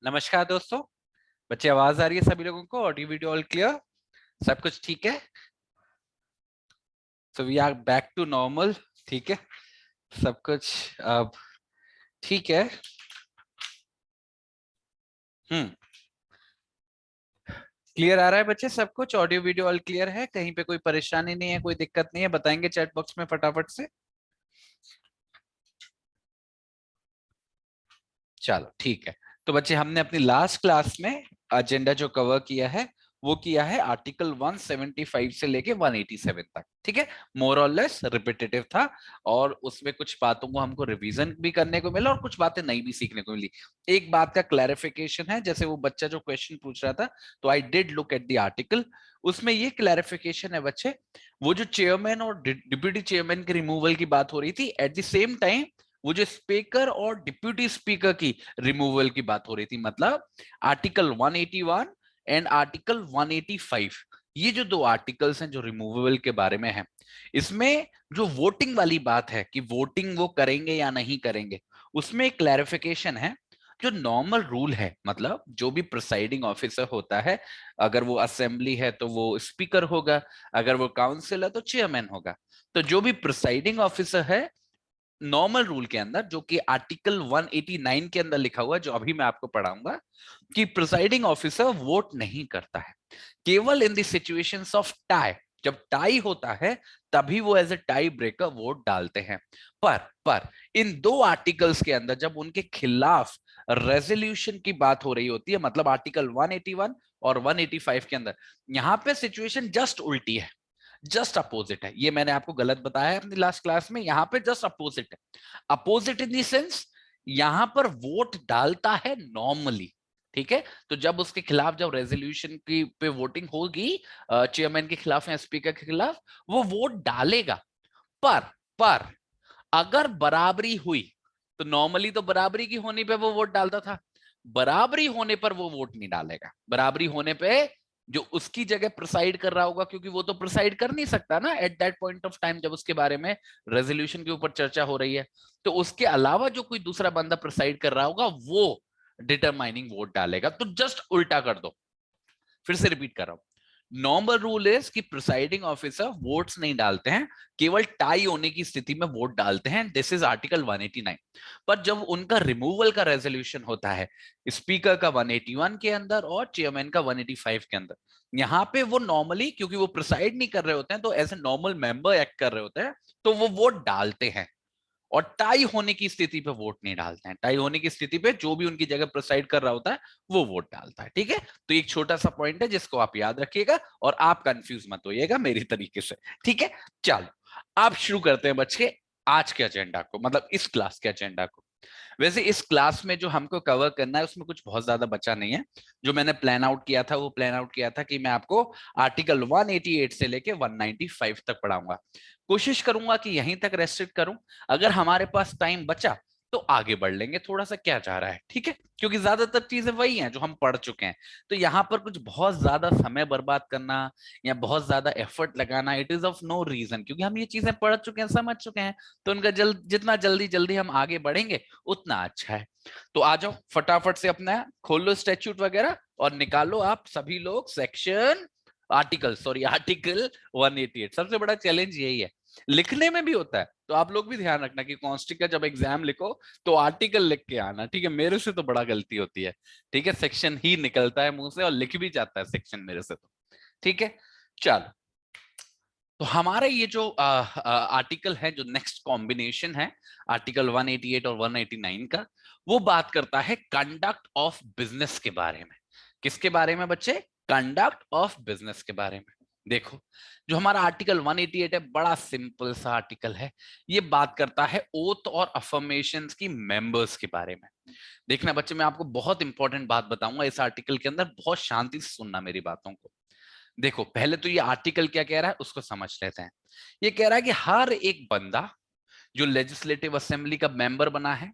नमस्कार दोस्तों। बच्चे आवाज आ रही है सभी लोगों को? Audio video all clear? सब कुछ ठीक है? So we are back to normal. ठीक है, सब कुछ अब ठीक है। क्लियर आ रहा है बच्चे? सब कुछ ऑडियो वीडियो ऑल क्लियर है? कहीं पे कोई परेशानी नहीं है, कोई दिक्कत नहीं है? बताएंगे चैट बॉक्स में फटाफट से। चलो ठीक है। तो बच्चे हमने अपनी लास्ट क्लास में एजेंडा जो कवर किया है वो किया है आर्टिकल 175 से लेके 187 तक। ठीक है, मोर और लेस रिपीटेटिव था और उसमें कुछ बातों को हमको रिवीजन भी करने को मिला और कुछ बातें नई भी सीखने को मिली। एक बात का क्लैरिफिकेशन है, जैसे वो बच्चा जो क्वेश्चन पूछ रहा था, तो I did look at the article. उसमें ये क्लैरिफिकेशन है बच्चे, वो जो चेयरमैन और डिप्यूटी चेयरमैन के रिमूवल की बात हो रही थी, एट द सेम टाइम वो जो स्पीकर और डिप्यूटी स्पीकर की रिमूवल की बात हो रही थी। मतलब आर्टिकल 181 एंड आर्टिकल 185, ये जो दो आर्टिकल्स हैं जो रिमूवेबल के बारे में है, इसमें जो वोटिंग वाली बात है कि वोटिंग वो करेंगे या नहीं करेंगे, उसमें एक क्लैरिफिकेशन है। जो नॉर्मल रूल है, मतलब जो भी प्रिसाइडिंग ऑफिसर होता है, अगर वो असेंबली है तो वो स्पीकर होगा, अगर वो काउंसिल है तो चेयरमैन होगा। तो जो भी प्रिसाइडिंग ऑफिसर है, नॉर्मल रूल के अंदर, जो कि आर्टिकल 189 के अंदर लिखा हुआ है, जो अभी मैं आपको पढ़ाऊंगा, कि प्रिसाइडिंग ऑफिसर वोट नहीं करता है। केवल in the situations of tie, जब टाई होता है तभी वो as a tie breaker vote डालते हैं। पर इन दो आर्टिकल्स के अंदर जब उनके खिलाफ रेजोल्यूशन की बात हो रही होती है, मतलब आर्टिकल 181 और 185 के अंदर, यहां पे सिचुएशन जस्ट उल्टी है, जस्ट अपोजिट है। ये मैंने आपको गलत बताया है अपनी लास्ट क्लास में, यहां पे जस्ट अपोजिट है। अपोजिट इन द सेंस, यहां पर वोट डालता है नॉर्मली। ठीक है, तो जब उसके खिलाफ जब रेजोल्यूशन की पे वोटिंग होगी, चेयरमैन के खिलाफ या स्पीकर के खिलाफ, वो वोट डालेगा। पर पर अगर बराबरी हुई, तो नॉर्मली तो बराबरी की होने पे वो वोट डालता था, बराबरी होने पर वो वोट नहीं डालेगा। बराबरी होने पे जो उसकी जगह प्रिसाइड कर रहा होगा, क्योंकि वो तो प्रिसाइड कर नहीं सकता ना at that point of time जब उसके बारे में रेजोल्यूशन के ऊपर चर्चा हो रही है, तो उसके अलावा जो कोई दूसरा बंदा प्रिसाइड कर रहा होगा वो डिटरमाइनिंग वोट डालेगा। तो जस्ट उल्टा कर दो। फिर से रिपीट कर रहा हूं, नॉर्मल रूल इज कि प्रिसाइडिंग ऑफिसर वोट्स नहीं डालते हैं, केवल टाई होने की स्थिति में वोट डालते हैं। This is article 189। पर जब उनका रिमूवल का रेजोल्यूशन होता है, स्पीकर का 181 के अंदर और चेयरमैन का 185 के अंदर, यहां पे वो नॉर्मली, क्योंकि वो प्रिसाइड नहीं कर रहे होते हैं, तो as a normal member act कर रहे होते हैं, तो वो वोट डालते हैं। और टाई होने की स्थिति पे वोट नहीं डालते हैं। टाई होने की स्थिति पे जो भी उनकी जगह प्रिसाइड कर रहा होता है वो वोट डालता है। ठीक है, तो एक छोटा सा पॉइंट है जिसको आप याद रखिएगा और आप कंफ्यूज मत होइएगा मेरी तरीके से। ठीक है, चलो आप शुरू करते हैं बच्चे आज के एजेंडा को, मतलब इस क्लास के एजेंडा को। वैसे इस क्लास में जो हमको कवर करना है उसमें कुछ बहुत ज्यादा बचा नहीं है। जो मैंने प्लान आउट किया था वो प्लान आउट किया था कि मैं आपको आर्टिकल 188 से लेके 195 तक पढ़ाऊंगा। कोशिश करूंगा कि यहीं तक रेस्ट्रिक्ट करूं। अगर हमारे पास टाइम बचा तो आगे बढ़ लेंगे थोड़ा सा, क्या चाह रहा है? ठीक है, क्योंकि ज्यादातर चीजें वही हैं जो हम पढ़ चुके हैं। तो यहाँ पर कुछ बहुत ज्यादा समय बर्बाद करना या बहुत ज्यादा एफर्ट लगाना, it is of no reason, क्योंकि हम ये चीजें पढ़ चुके हैं, समझ चुके हैं। तो उनका जितना जल्दी जल्दी हम आगे बढ़ेंगे उतना अच्छा है। तो आ जाओ फटाफट से अपना खोल लो स्टैट्यूट वगैरह और निकालो आप सभी लोग सेक्शन, आर्टिकल 188। सबसे बड़ा चैलेंज यही है, लिखने में भी होता है। तो आप लोग भी ध्यान रखना कि कॉन्स्टिक का जब एग्जाम लिखो तो आर्टिकल लिख के आना। ठीक है, मेरे से तो बड़ा गलती होती है। ठीक है, सेक्शन ही निकलता है मुंह से और लिख भी जाता है सेक्शन मेरे से तो। ठीक है, चलो। तो हमारे ये जो आर्टिकल है, जो नेक्स्ट कॉम्बिनेशन है आर्टिकल 188 और 189 का, वो बात करता है कंडक्ट ऑफ बिजनेस के बारे में। किसके बारे में बच्चे? कंडक्ट ऑफ बिजनेस के बारे में। देखो, जो हमारा आर्टिकल 188 है, बड़ा सिंपल सा आर्टिकल है। ये बात करता है ओथ और अफर्मेशंस की मेंबर्स के बारे में। देखना बच्चे, मैं आपको बहुत इंपॉर्टेंट बात बताऊंगा इस आर्टिकल के अंदर, बहुत शांति से सुनना मेरी बातों को। देखो, पहले तो ये आर्टिकल क्या कह रहा है उसको समझ लेते हैं। ये कह रहा है कि हर एक बंदा जो लेजिस्लेटिव असेंबली का मेंबर बना है,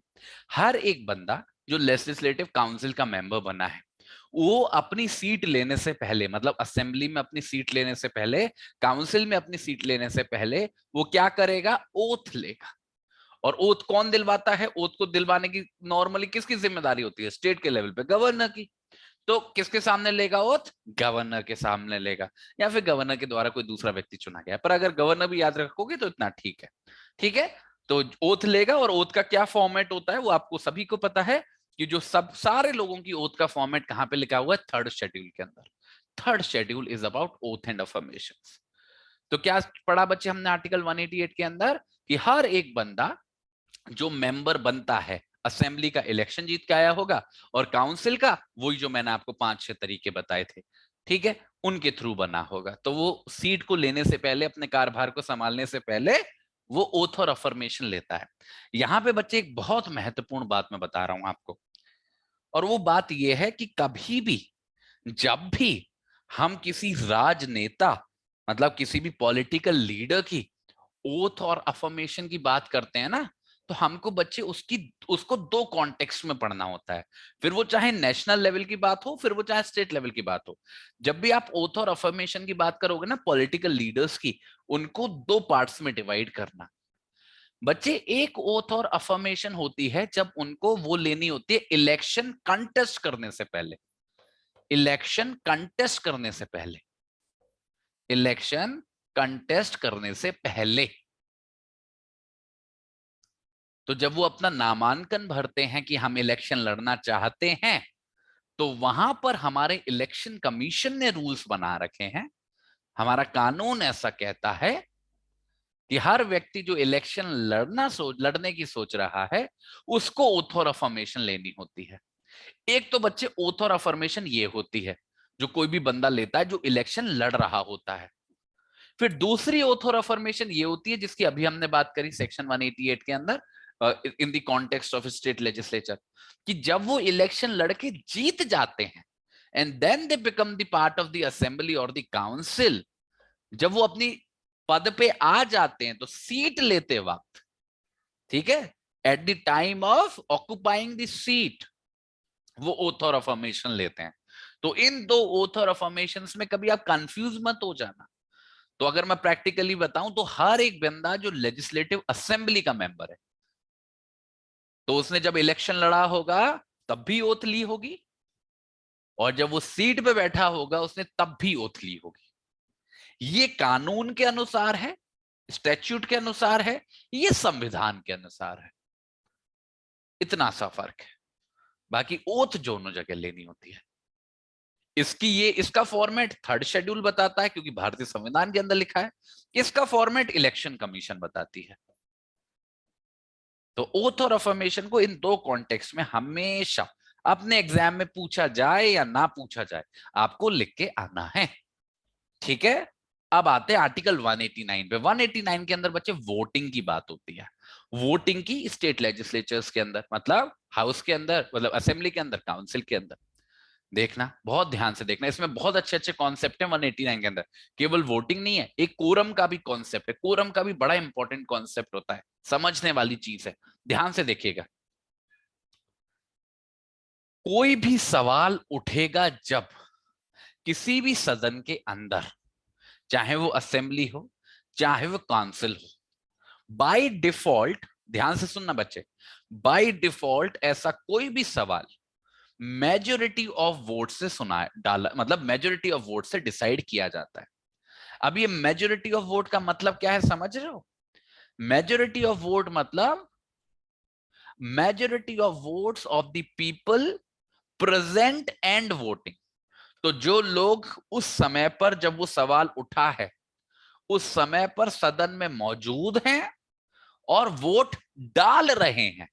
हर एक बंदा जो लेजिस्लेटिव काउंसिल का मेंबर बना है, वो अपनी सीट लेने से पहले, मतलब असेंबली में अपनी सीट लेने से पहले, काउंसिल में अपनी सीट लेने से पहले, वो क्या करेगा? ओथ लेगा। और ओथ कौन दिलवाता है? ओथ को दिलवाने की नॉर्मली किसकी जिम्मेदारी होती है? स्टेट के लेवल पे गवर्नर की। तो किसके सामने लेगा ओथ? गवर्नर के सामने लेगा, या फिर गवर्नर के द्वारा कोई दूसरा व्यक्ति चुना गया। पर अगर गवर्नर भी याद रखोगे तो इतना ठीक है। ठीक है, तो ओथ लेगा, और ओथ का क्या फॉर्मेट होता है वो आपको सभी को पता है कि जो सब सारे लोगों की ओथ का फॉर्मेट कहां पे लिखा हुआ है? थर्ड शेड्यूल के अंदर। Third schedule is about oath and affirmations. तो क्या पढ़ा बच्चे हमने आर्टिकल 188 के अंदर कि हर एक बंदा जो मेंबर बनता है, असेंबली का इलेक्शन जीत के आया होगा, और काउंसिल का वही जो मैंने आपको 5-6 तरीके बताए थे, ठीक है, उनके थ्रू बना होगा। तो वो सीट को लेने से पहले, अपने कार्यभार को संभालने से पहले वो ओथ और अफर्मेशन लेता है। यहां पे बच्चे एक बहुत महत्वपूर्ण बात मैं बता रहा हूं आपको, और वो बात यह है कि कभी भी, जब भी हम किसी राजनेता, मतलब किसी भी पॉलिटिकल लीडर की ओथ और अफर्मेशन की बात करते हैं ना, तो हमको बच्चे उसको दो कॉन्टेक्स्ट में पढ़ना होता है। फिर वो चाहे नेशनल लेवल की बात हो, फिर वो चाहे स्टेट लेवल की बात हो। जब भी आप ओथ और अफर्मेशन की बात करोगे ना पॉलिटिकल लीडर्स की, उनको दो पार्ट्स में डिवाइड करना। बच्चे, एक ओथ और अफर्मेशन होती है जब उनको वो लेनी होती है इलेक्शन कंटेस्ट करने से पहले। इलेक्शन कंटेस्ट करने से पहले, इलेक्शन कंटेस्ट करने से पहले। तो जब वो अपना नामांकन भरते हैं कि हम इलेक्शन लड़ना चाहते हैं, तो वहां पर हमारे इलेक्शन कमीशन ने रूल्स बना रखे हैं, हमारा कानून ऐसा कहता है कि हर व्यक्ति जो इलेक्शन लड़ने की सोच रहा है, उसको ओथ और अफर्मेशन लेनी होती है। एक तो बच्चे ओथ और अफर्मेशन ये होती है जो कोई भी बंदा लेता है जो इलेक्शन लड़ रहा होता है। फिर दूसरी ओथ और अफर्मेशन ये होती है जिसकी अभी हमने बात करी सेक्शन 188 के अंदर, in the context of state legislature, कि जब वो इलेक्शन लड़के जीत जाते हैं and then they become the part of the assembly और द काउंसिल, जब वो अपनी पद पे आ जाते हैं तो सीट लेते वक्त, ठीक है, at the time of occupying the seat, वो ओथ और अफर्मेशन लेते हैं। तो इन दो ओथ और अफर्मेशन में कभी आप कंफ्यूज मत हो जाना। तो अगर मैं प्रैक्टिकली बताऊं तो हर एक बंदा जो लेजिस्लेटिव असेंबली का मेंबर है, तो उसने जब इलेक्शन लड़ा होगा तब भी ओथ ली होगी, और जब वो सीट पे बैठा होगा उसने तब भी ओथ ली होगी। ये कानून के अनुसार है, स्टैट्यूट के अनुसार है, ये संविधान के अनुसार है। इतना सा फर्क है। बाकी ओथ दोनों जगह लेनी होती है। इसका फॉर्मेट थर्ड शेड्यूल बताता है क्योंकि भारतीय संविधान के अंदर लिखा है। इसका फॉर्मेट इलेक्शन कमीशन बताती है। तो ओथ और अफर्मेशन को इन दो कॉन्टेक्स्ट में हमेशा अपने एग्जाम में पूछा जाए या ना पूछा जाए, आपको लिख के आना है। ठीक है, अब आते हैं आर्टिकल 189 पे। 189 के अंदर बच्चे वोटिंग की बात होती है। वोटिंग की स्टेट लेजिस्लेचर्स के अंदर, मतलब हाउस के अंदर, मतलब असेंबली के अंदर, काउंसिल के अंदर। देखना, बहुत ध्यान से देखना, इसमें बहुत अच्छे अच्छे कॉन्सेप्ट हैं 189 के अंदर। केवल वोटिंग नहीं है, एक कोरम का भी कॉन्सेप्ट है। कोरम का भी बड़ा इंपॉर्टेंट कॉन्सेप्ट होता है, समझने वाली चीज है, ध्यान से देखिएगा। कोई भी सवाल उठेगा जब किसी भी सदन के अंदर, चाहे वो असेंबली हो चाहे वो काउंसिल हो, बाय डिफॉल्ट, ध्यान से सुनना बच्चे, बाय डिफॉल्ट ऐसा कोई भी सवाल मेजोरिटी ऑफ वोट से सुना डाला, मतलब मेजोरिटी ऑफ वोट से डिसाइड किया जाता है। अब ये मेजोरिटी ऑफ वोट का मतलब क्या है, समझ रहे हो? मेजोरिटी ऑफ वोट मतलब majority of votes of the people present and voting. तो जो लोग उस समय पर जब वो सवाल उठा है उस समय पर सदन में मौजूद हैं और वोट डाल रहे हैं,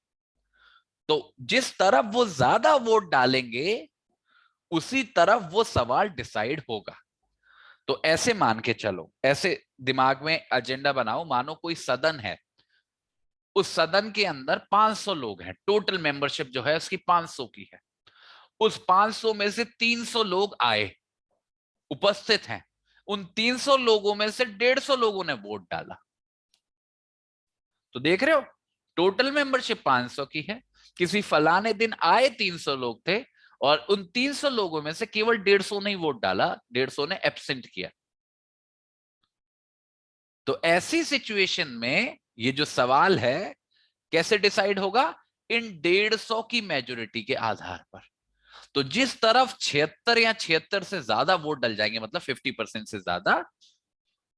तो जिस तरफ वो ज्यादा वोट डालेंगे उसी तरफ वो सवाल डिसाइड होगा। तो ऐसे मान के चलो, ऐसे दिमाग में एजेंडा बनाओ, मानो कोई सदन है, उस सदन के अंदर 500 लोग हैं, टोटल मेंबरशिप जो है उसकी 500 की है। उस 500 में से 300 लोग आए, उपस्थित हैं, उन 300 लोगों में से 150 लोगों ने वोट डाला। तो देख रहे हो, टोटल मेंबरशिप 500 की है, किसी फलाने दिन आए 300 लोग थे, और उन 300 लोगों में से केवल 150 ने ही वोट डाला, 150 ने एब्सेंट किया। तो ऐसी सिचुएशन में ये जो सवाल है कैसे डिसाइड होगा? इन 150 की मेजोरिटी के आधार पर। तो जिस तरफ 76 या 76 से ज्यादा वोट डल जाएंगे, मतलब 50% से ज्यादा,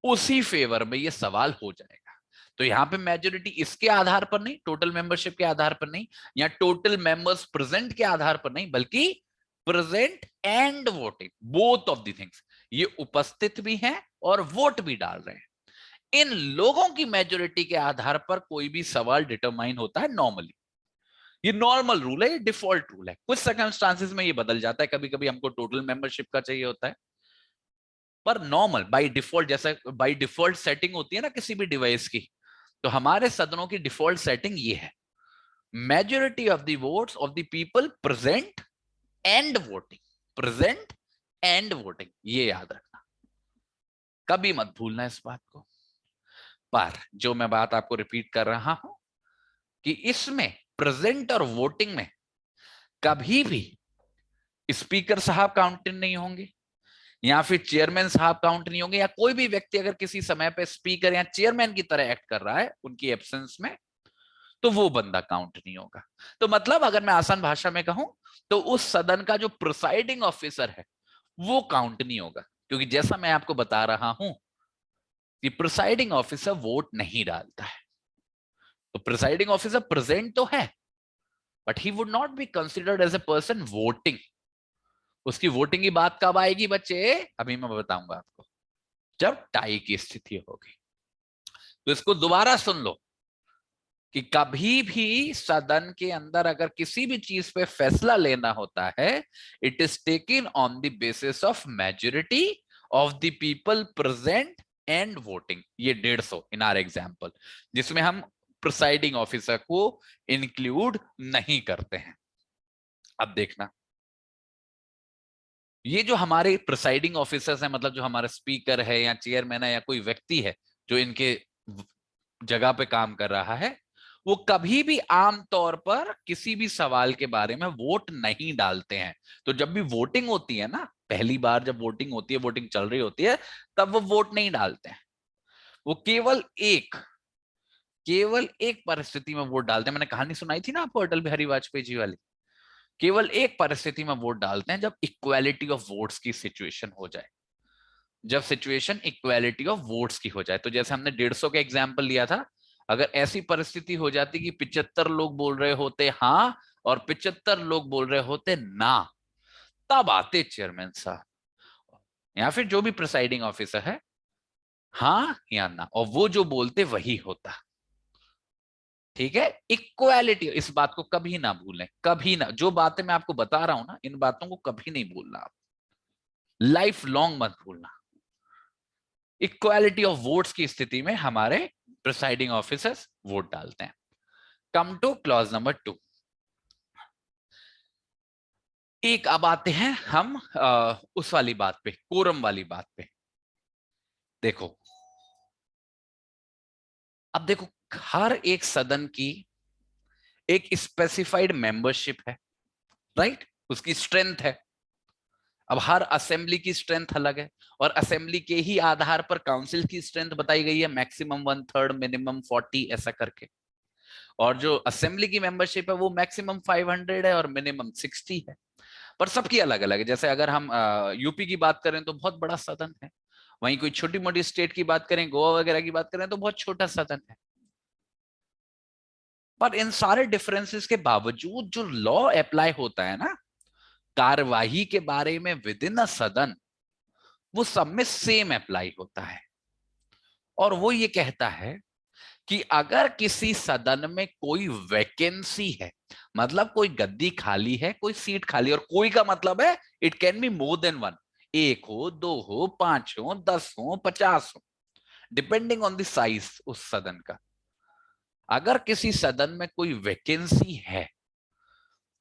उसी फेवर में ये सवाल हो जाएगा। तो यहां पे मेजोरिटी इसके आधार पर नहीं, टोटल मेंबरशिप के आधार पर नहीं, या टोटल मेंबर्स प्रेजेंट के आधार पर नहीं, बल्कि present and voting, both of the things. ये उपस्थित भी हैं और वोट भी डाल रहे हैं। इन लोगों की मेजोरिटी के आधार पर कोई भी सवाल डिटरमाइन होता है नॉर्मली। ये नॉर्मल रूल है, ये डिफॉल्ट रूल है। कुछ सर्कमस्टांसेस में ये बदल जाता है, कभी कभी हमको टोटल मेंबरशिप का चाहिए होता है, पर नॉर्मल बाय डिफॉल्ट, जैसा बाय डिफॉल्ट सेटिंग होती है ना किसी भी डिवाइस की, तो हमारे सदनों की डिफॉल्ट सेटिंग ये है, majority of the votes of the people present and voting, present and voting, ये याद रखना, कभी मत भूलना इस बात को। पर जो मैं बात आपको रिपीट कर रहा हूं कि इसमें प्रेजेंट और वोटिंग में कभी भी स्पीकर साहब काउंट नहीं होंगे, या फिर चेयरमैन साहब काउंट नहीं होंगे, या कोई भी व्यक्ति अगर किसी समय पे स्पीकर या चेयरमैन की तरह एक्ट कर रहा है उनकी एब्सेंस में, तो वो बंदा काउंट नहीं होगा। तो मतलब अगर मैं आसान भाषा में कहूं, तो उस सदन का जो प्रिसाइडिंग ऑफिसर है वो काउंट नहीं होगा, क्योंकि जैसा मैं आपको बता रहा हूं कि प्रिसाइडिंग ऑफिसर वोट नहीं डालता है। तो प्रिसाइडिंग ऑफिसर प्रेजेंट तो है, but he would not be considered as a person voting. उसकी वोटिंग की बात कब आएगी बच्चे? अभी मैं बताऊंगा आपको, जब टाई की स्थिति होगी। तो इसको दोबारा सुन लो कि कभी भी सदन के अंदर अगर किसी भी चीज पे फैसला लेना होता है, it is taken on the basis of majority of the people present and voting. ये 150 इन आर एग्जाम्पल, जिसमें हम प्रिसाइडिंग ऑफिसर को इंक्लूड नहीं करते हैं। अब देखना, ये जो हमारे प्रिसाइडिंग ऑफिसर्स हैं, मतलब जो हमारा स्पीकर है या चेयरमैन है या कोई व्यक्ति है जो इनके जगह पे काम कर रहा है, वो कभी भी आमतौर पर किसी भी सवाल के बारे में वोट नहीं डालते हैं। तो जब भी वोटिंग होती है ना, पहली बार जब वोटिंग होती है, वोटिंग चल रही होती है, तब वो वोट नहीं डालते हैं। वो केवल एक परिस्थिति में वोट डालते हैं। मैंने कहानी सुनाई थी ना आपको अटल बिहारी वाजपेयी जी वाली, केवल एक परिस्थिति में वोट डालते हैं, जब इक्वालिटी ऑफ वोट्स की सिचुएशन हो जाए, जब सिचुएशन इक्वालिटी ऑफ वोट्स की हो जाए। तो जैसे हमने 150 का एग्जाम्पल लिया था, अगर ऐसी परिस्थिति हो जाती कि 75 लोग बोल रहे होते हाँ और 75 लोग बोल रहे होते ना, तब आते चेयरमैन साहब या फिर जो भी प्रिसाइडिंग ऑफिसर है, हाँ या ना, और वो जो बोलते वही होता। ठीक है, इक्वालिटी, इस बात को कभी ना भूलें, कभी ना। जो बातें मैं आपको बता रहा हूं ना, इन बातों को कभी नहीं भूलना आप, लाइफ लॉन्ग मत भूलना। इक्वालिटी ऑफ वोट्स की स्थिति में हमारे प्रिसाइडिंग ऑफिसर्स वोट डालते हैं। Come two clause number 2। एक अब आते हैं हम उस वाली बात पे, कोरम वाली बात पे। देखो, अब देखो, हर एक सदन की एक स्पेसिफाइड मेंबरशिप है, राइट? उसकी स्ट्रेंथ है। अब हर असेंबली की स्ट्रेंथ अलग है, और असेंबली के ही आधार पर काउंसिल की स्ट्रेंथ बताई गई है, मैक्सिमम 1/3, मिनिमम 40, ऐसा करके। और जो असेंबली की मेंबरशिप है वो मैक्सिमम 500 है और मिनिमम 60 है। पर सबकी अलग अलग है। जैसे अगर हम यूपी की बात करें तो बहुत बड़ा सदन है, वहीं कोई छोटी मोटी स्टेट की बात करें, गोवा वगैरह की बात करें, तो बहुत छोटा सदन है। पर इन सारे डिफरेंसेस के बावजूद जो लॉ अप्लाई होता है ना, कार्यवाही के बारे में विद इन अ सदन, वो सब में सेम अप्लाई होता है। और वो ये कहता है कि अगर किसी सदन में कोई वैकेंसी है, मतलब कोई गद्दी खाली है, कोई सीट खाली, और कोई का मतलब है it can be more than one, एक हो, दो हो, 5 हो, 10 हो, 50 हो, डिपेंडिंग ऑन द साइज उस सदन का। अगर किसी सदन में कोई वैकेंसी है,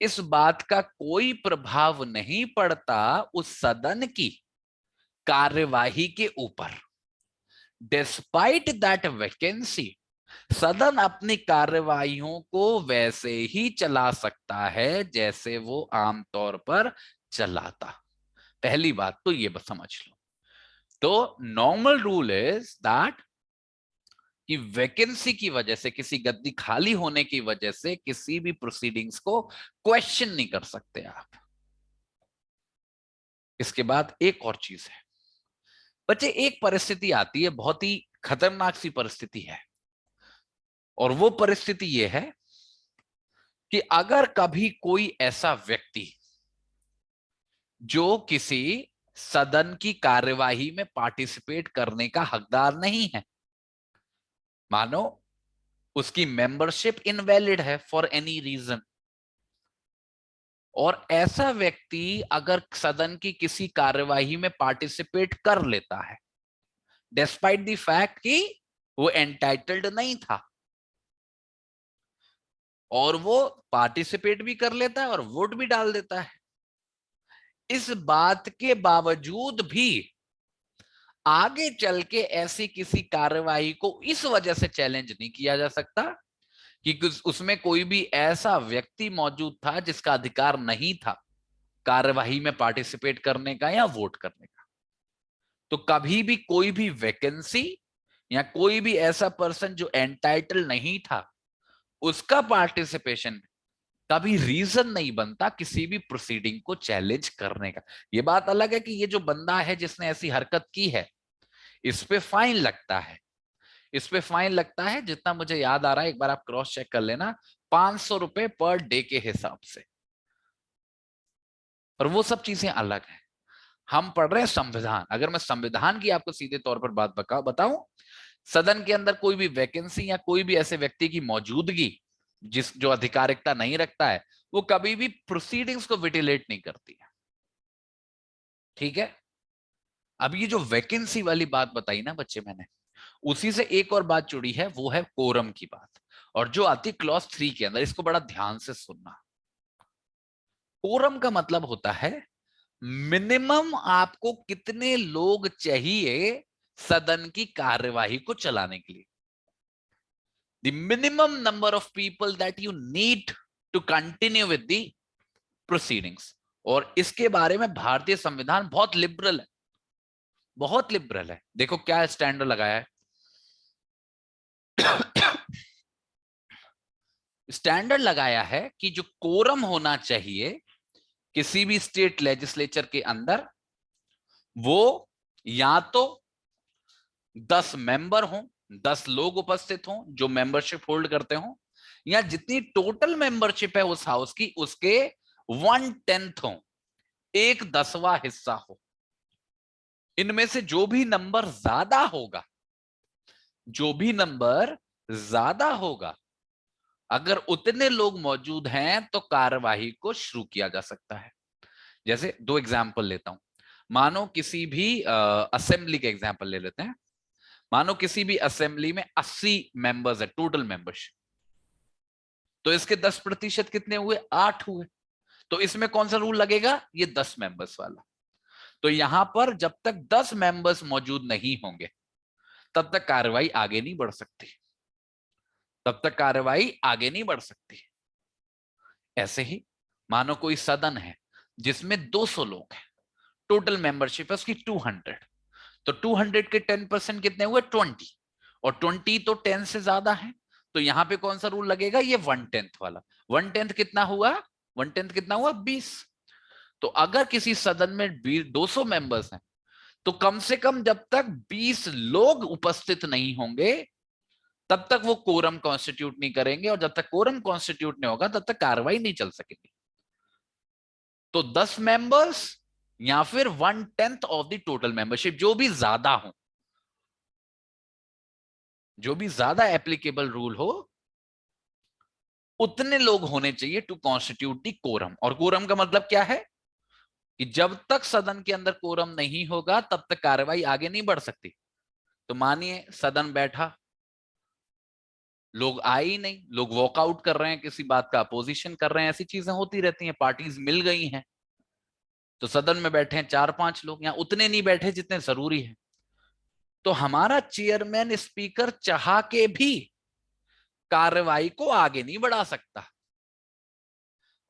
इस बात का कोई प्रभाव नहीं पड़ता उस सदन की कार्यवाही के ऊपर। डिस्पाइट दैट वैकेंसी, सदन अपनी कार्यवाहियों को वैसे ही चला सकता है जैसे वो आमतौर पर चलाता। पहली बात तो ये बस समझ लो। तो नॉर्मल रूल इज दैट कि वैकेंसी की वजह से, किसी गद्दी खाली होने की वजह से किसी भी प्रोसीडिंग्स को क्वेश्चन नहीं कर सकते आप। इसके बाद एक और चीज है बच्चे, एक परिस्थिति आती है, बहुत ही खतरनाक सी परिस्थिति है, और वो परिस्थिति ये है कि अगर कभी कोई ऐसा व्यक्ति जो किसी सदन की कार्यवाही में पार्टिसिपेट करने का हकदार नहीं है, मानो उसकी मेंबरशिप इनवैलिड है फॉर एनी रीजन, और ऐसा व्यक्ति अगर सदन की किसी कार्यवाही में पार्टिसिपेट कर लेता है डिस्पाइट द फैक्ट कि वो एंटाइटल्ड नहीं था, और वो पार्टिसिपेट भी कर लेता है और वोट भी डाल देता है, इस बात के बावजूद भी आगे चल के ऐसी किसी कार्यवाही को इस वजह से चैलेंज नहीं किया जा सकता कि उसमें कोई भी ऐसा व्यक्ति मौजूद था जिसका अधिकार नहीं था कार्यवाही में पार्टिसिपेट करने का या वोट करने का। तो कभी भी कोई भी वैकेंसी या कोई भी ऐसा पर्सन जो एंटाइटल नहीं था, उसका पार्टिसिपेशन कभी रीजन नहीं बनता किसी भी प्रोसीडिंग को चैलेंज करने का। यह बात अलग है कि ये जो बंदा है जिसने ऐसी हरकत की है, इस पे फाइन लगता है, इस पे फाइन लगता है, जितना मुझे याद आ रहा है, एक बार आप क्रॉस चेक कर लेना, 500 रुपए पर डे के हिसाब से। और वो सब चीजें अलग है, हम पढ़ रहे हैं संविधान। अगर मैं संविधान की आपको सीधे तौर पर बात बताऊं, सदन के अंदर कोई भी वैकेंसी या कोई भी ऐसे व्यक्ति की मौजूदगी जो अधिकारिकता नहीं रखता है, वो कभी भी प्रोसीडिंग्स को विटिलेट नहीं करती है। ठीक है, अब ये जो वैकेंसी वाली बात बताई ना बच्चे मैंने, उसी से एक और बात जुड़ी है, वो है कोरम की बात, और जो आती क्लॉज 3 के अंदर। इसको बड़ा ध्यान से सुनना। कोरम का मतलब होता है मिनिमम आपको कितने लोग चाहिए सदन की कार्यवाही को चलाने के लिए, the minimum number of people that you need to continue with the proceedings. और इसके बारे में भारतीय संविधान बहुत लिबरल है, बहुत लिबरल है। देखो क्या स्टैंडर्ड लगाया है। स्टैंडर्ड लगाया है कि जो कोरम होना चाहिए किसी भी स्टेट लेजिस्लेचर के अंदर, वो या तो 10 मेंबर हों, 10 लोग उपस्थित हों जो मेंबरशिप होल्ड करते हों, या जितनी टोटल मेंबरशिप है उस हाउस की उसके 1/10 हो, 1/10वां हिस्सा हो। इनमें से जो भी नंबर ज्यादा होगा, जो भी नंबर ज्यादा होगा, अगर उतने लोग मौजूद हैं तो कार्यवाही को शुरू किया जा सकता है। जैसे दो एग्जाम्पल लेता हूं, मानो किसी भी असेंबली के एग्जाम्पल ले लेते हैं। मानो किसी भी असेंबली में 80 मेंबर्स है टोटल मेंबरशिप, तो इसके 10% कितने हुए? 8 हुए। तो इसमें कौन सा रूल लगेगा? ये 10 मेंबर्स वाला। तो यहां पर जब तक 10 मेंबर्स मौजूद नहीं होंगे तब तक कार्रवाई आगे नहीं बढ़ सकती, तब तक कार्रवाई आगे नहीं बढ़ सकती। ऐसे ही मानो कोई सदन है जिसमें 200 लोग हैं, टोटल मेंबरशिप है उसकी 200, तो 200 के 10% कितने हुए? 20, और 20 तो 10 से ज्यादा है, तो यहां पे कौन सा रूल लगेगा? ये 1/10 वाला। 1/10 कितना हुआ? 1/10 कितना हुआ? 20। तो अगर किसी सदन में 200 मेंबर्स हैं, तो कम से कम जब तक 20 लोग उपस्थित नहीं होंगे तब तक वो कोरम कॉन्स्टिट्यूट नहीं करेंगे, और जब तक कोरम कॉन्स्टिट्यूट नहीं होगा तब तक कार्रवाई नहीं चल सकेगी। तो 10 मेंबर्स या फिर 1/10 ऑफ द टोटल मेंबरशिप, जो भी ज्यादा हो, जो भी ज्यादा एप्लीकेबल रूल हो, उतने लोग होने चाहिए टू कॉन्स्टिट्यूट दी कोरम। और कोरम का मतलब क्या है कि जब तक सदन के अंदर कोरम नहीं होगा तब तक कार्रवाई आगे नहीं बढ़ सकती। तो मानिए सदन बैठा, लोग आए ही नहीं, लोग वॉकआउट कर रहे हैं, किसी बात का अपोजिशन कर रहे हैं, ऐसी चीजें होती रहती हैं, पार्टीज मिल गई हैं, तो सदन में बैठे हैं 4-5 लोग, या उतने नहीं बैठे जितने जरूरी है, तो हमारा चेयरमैन स्पीकर चाह के भी कार्रवाई को आगे नहीं बढ़ा सकता।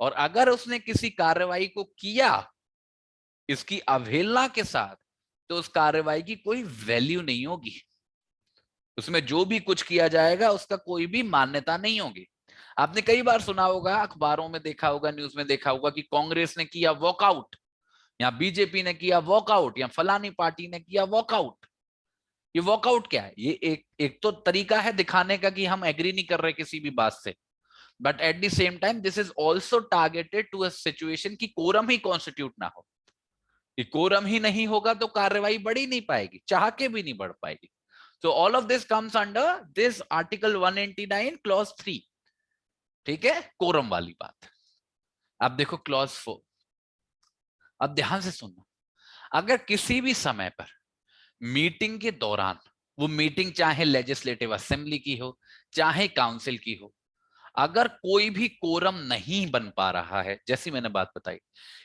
और अगर उसने किसी कार्रवाई को किया इसकी अवहेलना के साथ, तो उस कार्रवाई की कोई वैल्यू नहीं होगी, उसमें जो भी कुछ किया जाएगा उसका कोई भी मान्यता नहीं होगी। आपने कई बार सुना होगा, अखबारों में देखा होगा, न्यूज में देखा होगा कि कांग्रेस ने किया वॉकआउट, या बीजेपी ने किया वॉकआउट, या फलानी पार्टी ने किया वॉकआउट। ये वॉकआउट क्या है? ये एक तो तरीका है दिखाने का कि हम एग्री नहीं कर रहे किसी भी बात से, but at the same time this is also targeted to a situation की कोरम ही कॉन्स्टिट्यूट ना हो। कि कोरम ही नहीं होगा तो कार्रवाई बढ़ ही नहीं पाएगी, चाह के भी नहीं बढ़ पाएगी। So all of this comes under this article 189 clause 3। ठीक है, कोरम वाली बात। अब देखो क्लॉज 4, अब ध्यान से सुनना। अगर किसी भी समय पर मीटिंग के दौरान, वो मीटिंग चाहे लेजिस्लेटिव असेंबली की हो चाहे काउंसिल की हो, अगर कोई भी कोरम नहीं बन पा रहा है, जैसी मैंने बात बताई,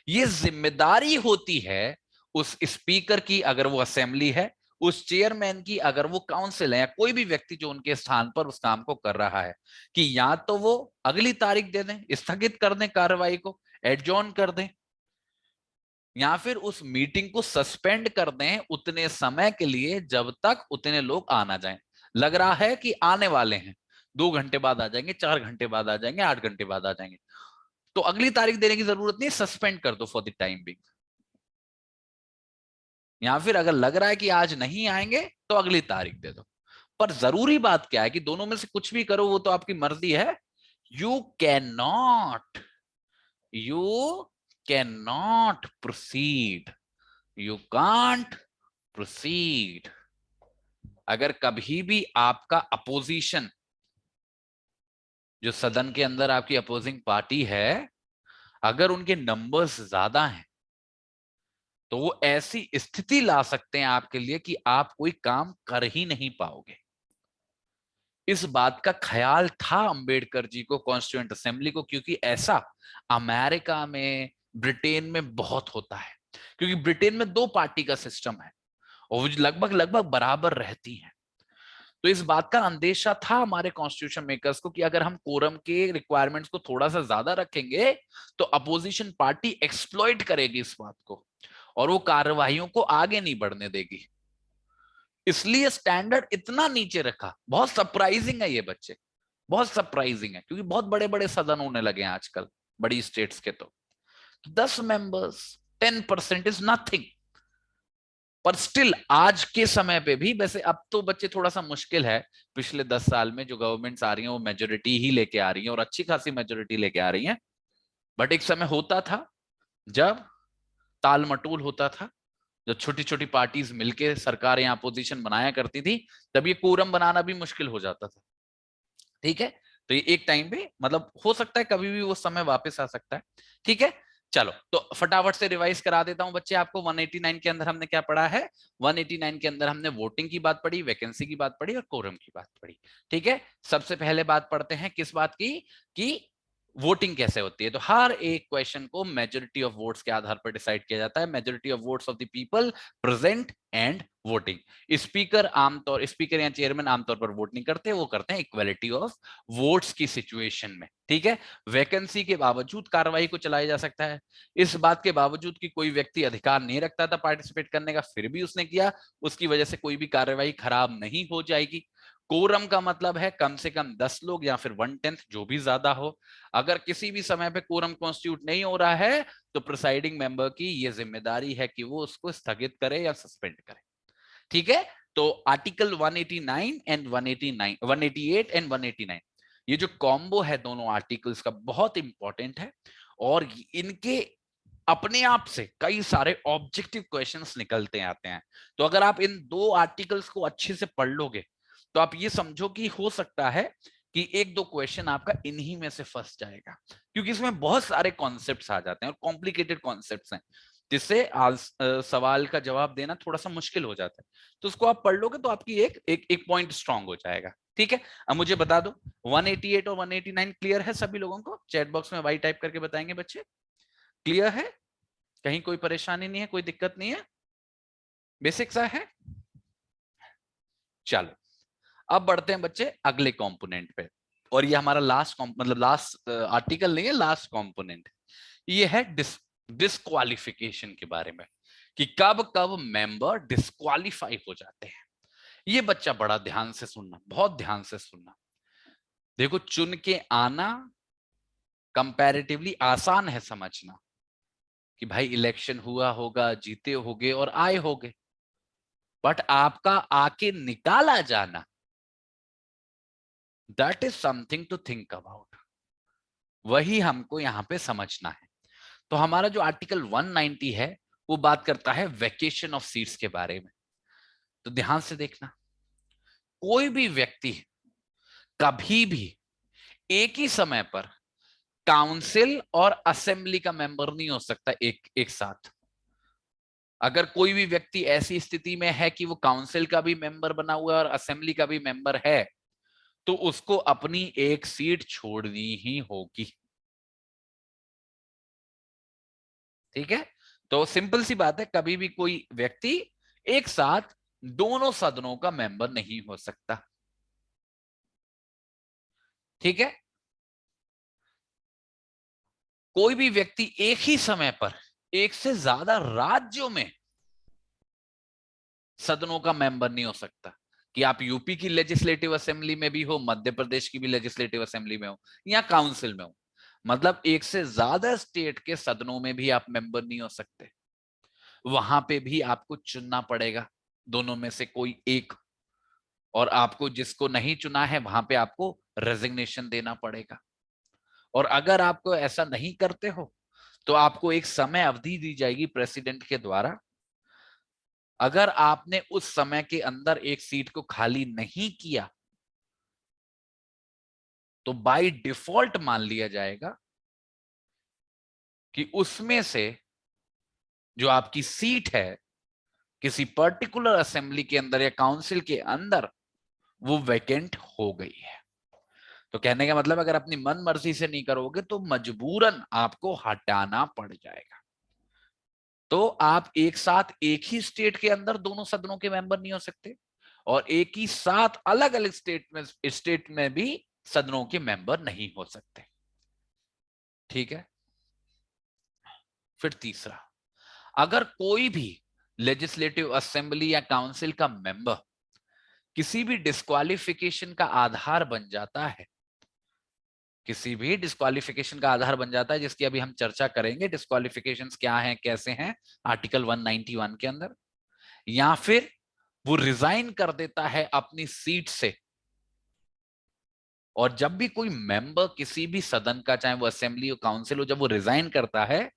ये जिम्मेदारी होती है उस स्पीकर की अगर वो असेंबली है, उस चेयरमैन की अगर वो काउंसिल है, या कोई भी व्यक्ति जो उनके स्थान पर उस काम को कर रहा है, कि या तो वो अगली तारीख दे दें, स्थगित कर दें कार्रवाई को, एडजॉर्न कर दें, या फिर उस मीटिंग को सस्पेंड कर दें उतने समय के लिए जब तक उतने लोग आना जाएं। लग रहा है कि आने वाले हैं, 2 घंटे बाद आ जाएंगे, 4 घंटे बाद आ जाएंगे, 8 घंटे बाद आ जाएंगे, तो अगली तारीख देने की जरूरत नहीं, सस्पेंड कर दो फॉर द टाइम बिंग। या फिर अगर लग रहा है कि आज नहीं आएंगे तो अगली तारीख दे दो। पर जरूरी बात क्या है कि दोनों में से कुछ भी करो, वो तो आपकी मर्जी है। You can not, you can not proceed, you can't proceed. अगर कभी भी आपका अपोजिशन, जो सदन के अंदर आपकी अपोजिंग पार्टी है, अगर उनके नंबर्स ज्यादा हैं, तो वो ऐसी स्थिति ला सकते हैं आपके लिए कि आप कोई काम कर ही नहीं पाओगे। इस बात का ख्याल था अंबेडकर जी को, कॉन्स्टिट्यूएंट असेंबली को, क्योंकि ऐसा अमेरिका में, ब्रिटेन में बहुत होता है। क्योंकि ब्रिटेन में 2 पार्टी का सिस्टम है और वो लगभग लगभग बराबर रहती हैं। तो इस बात का अंदेशा था हमारे कॉन्स्टिट्यूशन मेकर्स को कि अगर हम कोरम के रिक्वायरमेंट्स को थोड़ा सा ज्यादा रखेंगे तो अपोजिशन पार्टी एक्सप्लॉइट करेगी इस बात को और वो कार्यवाहियों को आगे नहीं बढ़ने देगी। इसलिए स्टैंडर्ड इतना नीचे रखा। बहुत सरप्राइजिंग है ये बच्चे, बहुत सरप्राइजिंग है, क्योंकि बहुत बड़े बड़े सदन होने लगे हैं आजकल बड़ी स्टेट्स के। तो 10 मेंबर्स, 10% इज नथिंग। पर स्टिल आज के समय पे भी, वैसे अब तो बच्चे थोड़ा सा मुश्किल है, पिछले 10 साल में जो गवर्नमेंट्स आ रही हैं वो मेजोरिटी ही लेके आ रही हैं और अच्छी खासी मेजोरिटी लेके आ रही हैं। बट एक समय होता था जब ताल मटोल होता था, जब छोटी छोटी पार्टीज मिलके सरकार या अपोजिशन बनाया करती थी, तब ये कोरम बनाना भी मुश्किल हो जाता था। ठीक है, तो ये एक टाइम पे, मतलब हो सकता है कभी भी वो समय वापस आ सकता है। ठीक है, चलो तो फटाफट से रिवाइज करा देता हूं बच्चे आपको। 189 के अंदर हमने क्या पढ़ा है? 189 के अंदर हमने वोटिंग की बात पढ़ी, वैकेंसी की बात पढ़ी और कोरम की बात पढ़ी। ठीक है, सबसे पहले बात पढ़ते हैं किस बात की, कि वोटिंग कैसे होती है। तो हर एक क्वेश्चन को मेजोरिटी ऑफ वोट्स के आधार पर डिसाइड किया जाता है, majority of votes of the people present and voting. Speaker या चेयरमैन आमतौर पर वोट नहीं करते, वो करते हैं इक्वालिटी ऑफ वोट्स की सिचुएशन में। ठीक है, वैकेंसी के बावजूद कार्रवाई को चलाया जा सकता है। इस बात के बावजूद कि कोई व्यक्ति अधिकार नहीं रखता था पार्टिसिपेट करने का, फिर भी उसने किया, उसकी वजह से कोई भी कार्रवाई खराब नहीं हो जाएगी। कोरम का मतलब है कम से कम 10 लोग या फिर 1/10, जो भी ज्यादा हो। अगर किसी भी समय पे कोरम कॉन्स्टिट्यूट नहीं हो रहा है तो प्रिसाइडिंग मेंबर की यह जिम्मेदारी है कि वो उसको स्थगित करे या सस्पेंड करे। ठीक है, तो आर्टिकल 189 एंड 189, 188 एंड 189, ये जो कॉम्बो है दोनों आर्टिकल्स का, बहुत इंपॉर्टेंट है। और इनके अपने आप से कई सारे ऑब्जेक्टिव क्वेश्चंस निकलते आते हैं। तो अगर आप इन 2 आर्टिकल्स को अच्छे से पढ़ लोगे तो आप ये समझो कि हो सकता है कि 1-2 क्वेश्चन आपका इन्हीं में से फंस जाएगा, क्योंकि इसमें बहुत सारे कॉन्सेप्ट्स आ जाते हैं और कॉम्प्लिकेटेड कॉन्सेप्ट्स हैं, जिससे सवाल का जवाब देना थोड़ा सा मुश्किल हो जाता है। तो उसको आप पढ़ लोगे तो आपकी एक पॉइंट स्ट्रांग हो जाएगा। ठीक है, अब मुझे बता दो 188 और 189 क्लियर है सभी लोगों को? चैट बॉक्स में वाई टाइप करके बताएंगे बच्चे। क्लियर है? कहीं कोई परेशानी नहीं है, कोई दिक्कत नहीं है? बेसिक सा है। चलो अब बढ़ते हैं बच्चे अगले कंपोनेंट पे, और ये हमारा लास्ट मतलब लास्ट आर्टिकल नहीं है, लास्ट कंपोनेंट। ये है डिस्क्वालिफिकेशन के बारे में, कि कब कब मेंबर डिस्क्वालीफाई हो जाते हैं। ये बच्चा बड़ा ध्यान से सुनना, बहुत ध्यान से सुनना। देखो, चुन के आना कंपैरेटिवली आसान है समझना कि भाई इलेक्शन हुआ होगा, जीते होगे और आए होगे, बट आपका आके निकाला जाना, that is something to think about. वही हमको यहां पे समझना है। तो हमारा जो आर्टिकल 190 है वो बात करता है वैकेशन ऑफ सीट्स के बारे में। तो ध्यान से देखना, कोई भी व्यक्ति कभी भी एक ही समय पर काउंसिल और असेंबली का मेंबर नहीं हो सकता एक एक साथ। अगर कोई भी व्यक्ति ऐसी स्थिति में है कि वो काउंसिल का भी मेंबर बना हुआ है और असेंबली का भी मेंबर है, तो उसको अपनी एक सीट छोड़नी ही होगी। ठीक है, तो सिंपल सी बात है, कभी भी कोई व्यक्ति एक साथ दोनों सदनों का मेंबर नहीं हो सकता। ठीक है, कोई भी व्यक्ति एक ही समय पर एक से ज्यादा राज्यों में सदनों का मेंबर नहीं हो सकता। कि आप यूपी की लेजिस्लेटिव असेंबली में भी हो, मध्य प्रदेश की भी लेजिस्लेटिव असेंबली में हो, या काउंसिल में हो, मतलब एक से ज्यादा स्टेट के सदनों में भी आप मेंबर नहीं हो सकते। वहां पे भी आपको चुनना पड़ेगा दोनों में से कोई एक, और आपको जिसको नहीं चुना है वहां पे आपको रेजिग्नेशन देना पड़ेगा। और अगर आपको ऐसा नहीं करते हो तो आपको एक समय अवधि दी जाएगी प्रेसिडेंट के द्वारा। अगर आपने उस समय के अंदर एक सीट को खाली नहीं किया तो बाय डिफॉल्ट मान लिया जाएगा कि उसमें से जो आपकी सीट है किसी पर्टिकुलर असेंबली के अंदर या काउंसिल के अंदर वो वैकेंट हो गई है। तो कहने का मतलब, अगर अपनी मन मर्जी से नहीं करोगे तो मजबूरन आपको हटाना पड़ जाएगा। तो आप एक साथ एक ही स्टेट के अंदर दोनों सदनों के मेंबर नहीं हो सकते, और एक ही साथ अलग अलग स्टेट में भी सदनों के मेंबर नहीं हो सकते। ठीक है, फिर तीसरा, अगर कोई भी लेजिस्लेटिव असेंबली या काउंसिल का मेंबर किसी भी डिस्क्वालिफिकेशन का आधार बन जाता है, किसी भी डिस्क्वालिफिकेशन का आधार बन जाता है, जिसकी अभी हम चर्चा करेंगे डिस्क्वालिफिकेशंस क्या हैं कैसे हैं आर्टिकल 191 के अंदर, या फिर वो रिजाइन कर देता है अपनी सीट से। और जब भी कोई मेंबर किसी भी सदन का, चाहे वो असेंबली हो काउंसिल हो, जब वो रिजाइन करता है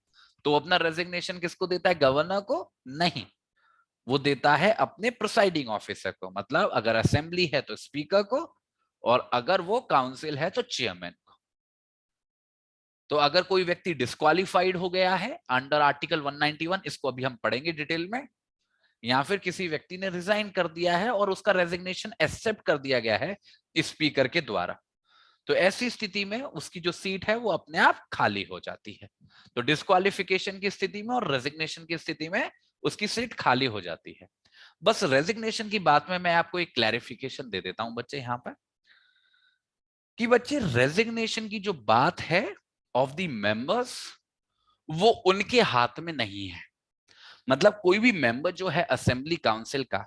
तो अपना रेजिग्नेशन किसको देता है? गवर्नर को नहीं, वो देता है अपने प्रिसाइडिंग ऑफिसर को। मतलब अगर असेंबली है तो स्पीकर को, और अगर वो काउंसिल है तो चेयरमैन को। तो अगर कोई व्यक्ति डिस्क्वालिफाइड हो गया है अंडर आर्टिकल 191, इसको अभी हम पढ़ेंगे डिटेल में, या फिर किसी व्यक्ति ने रिजाइन कर दिया है और उसका रेजिग्नेशन एक्सेप्ट कर दिया गया है स्पीकर के द्वारा, तो ऐसी स्थिति में उसकी जो सीट है वो अपने आप खाली हो जाती है। तो डिस्क्वालिफिकेशन की स्थिति में और रेजिग्नेशन की स्थिति में उसकी सीट खाली हो जाती है। बस रेजिग्नेशन की बात में मैं आपको एक क्लैरिफिकेशन दे देता हूं बच्चे यहां पर, कि बच्चे रेजिग्नेशन की जो बात है ऑफ द मेंबर्स, वो उनके हाथ में नहीं है। मतलब कोई भी मेंबर जो है असेंबली काउंसिल का,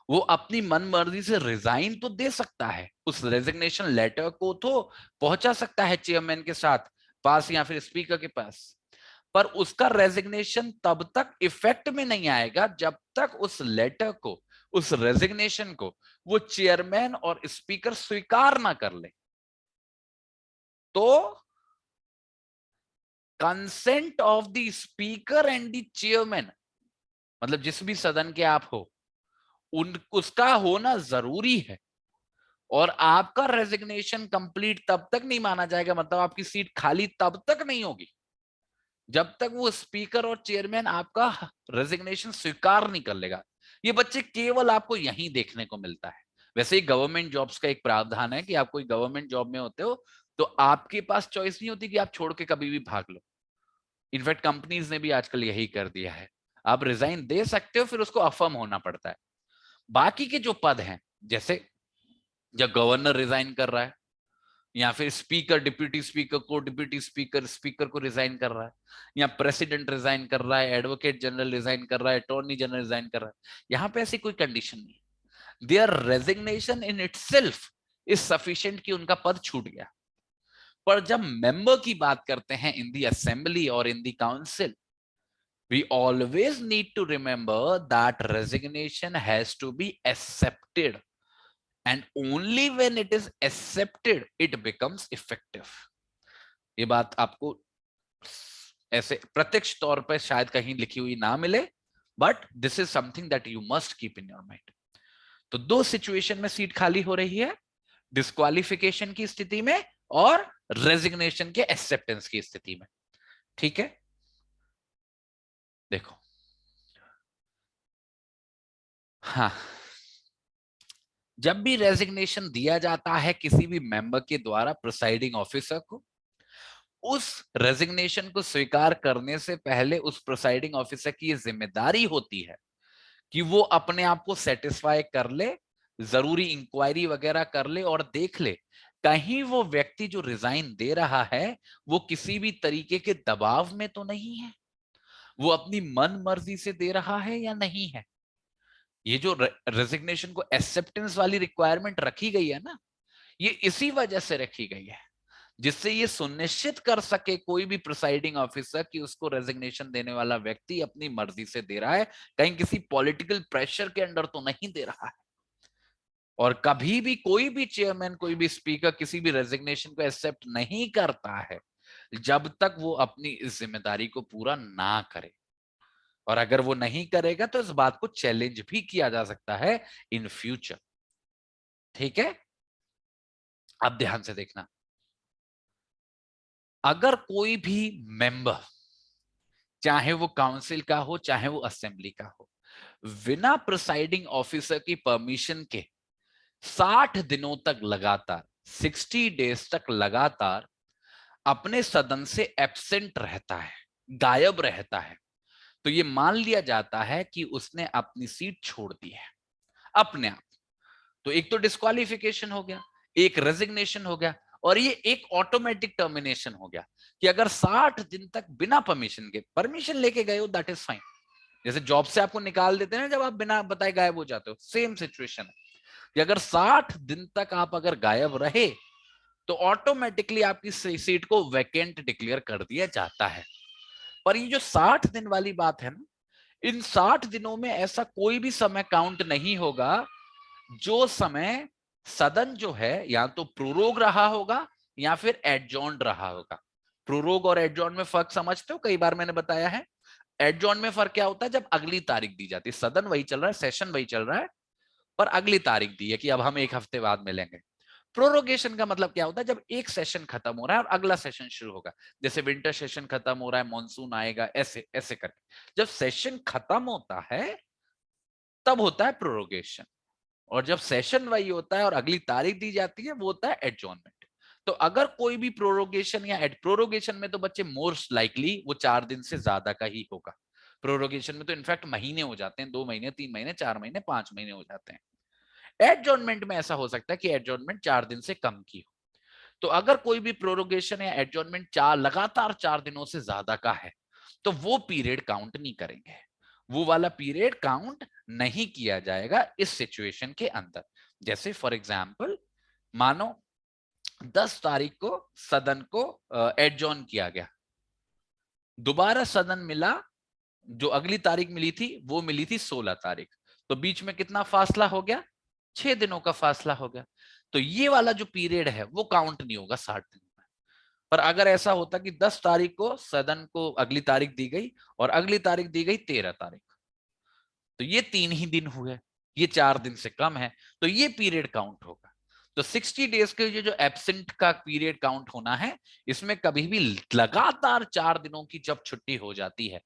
वो अपनी मन मर्जी से रिजाइन तो दे सकता है, उस रेजिग्नेशन लेटर को तो पहुंचा सकता है चेयरमैन के साथ पास या फिर स्पीकर के पास, पर उसका रेजिग्नेशन तब तक इफेक्ट में नहीं आएगा जब तक उस लेटर को, उस रेजिग्नेशन को वो चेयरमैन और स्पीकर स्वीकार ना कर ले। तो consent of the speaker and the chairman, मतलब जिस भी सदन के आप हो उन उसका होना जरूरी है। और आपका रेजिग्नेशन कंप्लीट तब तक नहीं माना जाएगा, मतलब आपकी सीट खाली तब तक नहीं होगी जब तक वो स्पीकर और चेयरमैन आपका रेजिग्नेशन स्वीकार नहीं कर लेगा। ये बच्चे केवल आपको यहीं देखने को मिलता है। वैसे ही गवर्नमेंट जॉब्स का एक प्रावधान है कि आप कोई गवर्नमेंट जॉब में होते हो तो आपके पास चॉइस नहीं होती कि आप छोड़ के कभी भी भाग लो। इनफैक्ट कंपनीज ने भी आजकल यही कर दिया है, आप रिजाइन दे सकते हो, फिर उसको अफर्म होना पड़ता है। बाकी के जो पद हैं, जैसे जब गवर्नर रिजाइन कर रहा है, या फिर स्पीकर डिप्यूटी स्पीकर को, डिप्यूटी स्पीकर स्पीकर को रिजाइन कर रहा है, या प्रेसिडेंट रिजाइन कर रहा है, एडवोकेट जनरल रिजाइन कर रहा है, अटॉर्नी जनरल रिजाइन कर रहा है, यहां पे ऐसी कोई कंडीशन नहीं है। Their resignation in itself is sufficient कि उनका पद छूट गया। पर जब मेंबर की बात करते हैं इन द असेंबली और in the council, we always need to remember that resignation has to be accepted, and only when it is accepted it becomes effective. ये बात आपको ऐसे प्रत्यक्ष तौर पर शायद कहीं लिखी हुई ना मिले, but this is something that you must keep in your mind. तो दो सिचुएशन में सीट खाली हो रही है, डिस्क्वालिफिकेशन की स्थिति में और रेजिग्नेशन के एक्सेप्टेंस की स्थिति में। ठीक है, देखो, हाँ, जब भी रेजिग्नेशन दिया जाता है किसी भी मेंबर के द्वारा प्रिसाइडिंग ऑफिसर को, उस रेजिग्नेशन को स्वीकार करने से पहले उस प्रिसाइडिंग ऑफिसर की ये जिम्मेदारी होती है कि वो अपने आप को सेटिस्फाई कर ले, जरूरी इंक्वायरी वगैरह कर ले और देख ले कहीं वो व्यक्ति जो रिजाइन दे रहा है वो किसी भी तरीके के दबाव में तो नहीं है, वो अपनी मन मर्जी से दे रहा है या नहीं है। ये जो रेजिग्नेशन को एक्सेप्टेंस वाली रिक्वायरमेंट रखी गई है ना, ये इसी वजह से रखी गई है जिससे ये सुनिश्चित कर सके कोई भी प्रिसाइडिंग ऑफिसर कि उसको रेजिग्नेशन देने वाला व्यक्ति अपनी मर्जी से दे रहा है, कहीं किसी पॉलिटिकल प्रेशर के अंडर तो नहीं दे रहा है। और कभी भी कोई भी चेयरमैन, कोई भी स्पीकर किसी भी रेजिग्नेशन को एक्सेप्ट नहीं करता है जब तक वो अपनी इस जिम्मेदारी को पूरा ना करे। और अगर वो नहीं करेगा तो इस बात को चैलेंज भी किया जा सकता है इन फ्यूचर। ठीक है, अब ध्यान से देखना, अगर कोई भी मेंबर, चाहे वो काउंसिल का हो चाहे वो असेंबली का हो, बिना प्रिसाइडिंग ऑफिसर की परमिशन के 60 दिनों तक लगातार, 60 डेज तक लगातार अपने सदन से एब्सेंट रहता है, गायब रहता है, तो ये मान लिया जाता है कि उसने अपनी सीट छोड़ दी है अपने आप। तो एक तो डिस्क्वालिफिकेशन हो गया, एक रेजिग्नेशन हो गया, और ये एक ऑटोमेटिक टर्मिनेशन हो गया कि अगर 60 दिन तक बिना परमिशन के, परमिशन लेके गए हो दैट इज फाइन, जैसे जॉब से आपको निकाल देते हैं जब आप बिना बताए गायब हो जाते हो, सेम सिचुएशन है कि अगर 60 दिन तक आप अगर गायब रहे तो ऑटोमेटिकली आपकी सीट को वैकेंट डिक्लेयर कर दिया जाता है। पर ये जो 60 दिन वाली बात है ना, इन 60 दिनों में ऐसा कोई भी समय काउंट नहीं होगा जो समय सदन जो है या तो प्रोरोग रहा होगा या फिर एडजॉर्न्ड रहा होगा। प्रोरोग और एडजॉर्न में फर्क समझते हो, कई बार मैंने बताया है। एडजॉर्न में फर्क क्या होता है, जब अगली तारीख दी जाती है, सदन वही चल रहा है, सेशन वही चल रहा है, पर अगली तारीख दी है कि अब हम एक हफ्ते बाद मिलेंगे। प्रोरोगेशन का मतलब क्या होता है, जब एक सेशन खत्म हो रहा है और अगला सेशन शुरू होगा, जैसे विंटर सेशन खत्म हो रहा है, मानसून आएगा, ऐसे ऐसे करके जब सेशन खत्म होता है तब होता है प्रोरोगेशन, और जब सेशन वही होता है और अगली तारीख दी जाती है वो होता है एडजॉर्नमेंट। तो अगर कोई भी प्रोरोगेशन या प्रोरोगेशन में तो बच्चे मोस्ट लाइकली वो 4 दिन से ज्यादा का ही होगा। प्रोरोगेशन में तो इनफैक्ट महीने हो जाते हैं, 2 महीने, 3 महीने, 4 महीने, 5 महीने हो जाते हैं। एडजॉर्नमेंट में ऐसा हो सकता है कि एडजॉर्नमेंट 4 दिन से कम की हो। तो अगर कोई भी प्रोरोगेशन या एडजॉर्नमेंट लगातार 4 दिनों से ज्यादा का है तो वो पीरियड काउंट नहीं करेंगे, वो वाला पीरियड काउंट नहीं किया जाएगा इस सिचुएशन के अंदर। जैसे फॉर एग्जांपल मानो 10 तारीख को सदन को एडजॉर्न किया गया, दोबारा सदन मिला, जो अगली तारीख मिली थी वो मिली थी 16 तारीख, तो बीच में कितना फासला हो गया, 6 दिनों का फासला हो गया। तो ये वाला जो पीरियड है वो काउंट नहीं होगा 60 दिन में। पर अगर ऐसा होता कि 10 तारीख को सदन को अगली तारीख दी गई और अगली तारीख दी गई 13 तारीख, तो ये 3 ही दिन हुए, ये 4 दिन से कम है, तो ये पीरियड काउंट होगा। तो 60 डेज के ये जो एब्सेंट का पीरियड काउंट होना है, इसमें कभी भी लगातार 4 दिनों की जब छुट्टी हो जाती है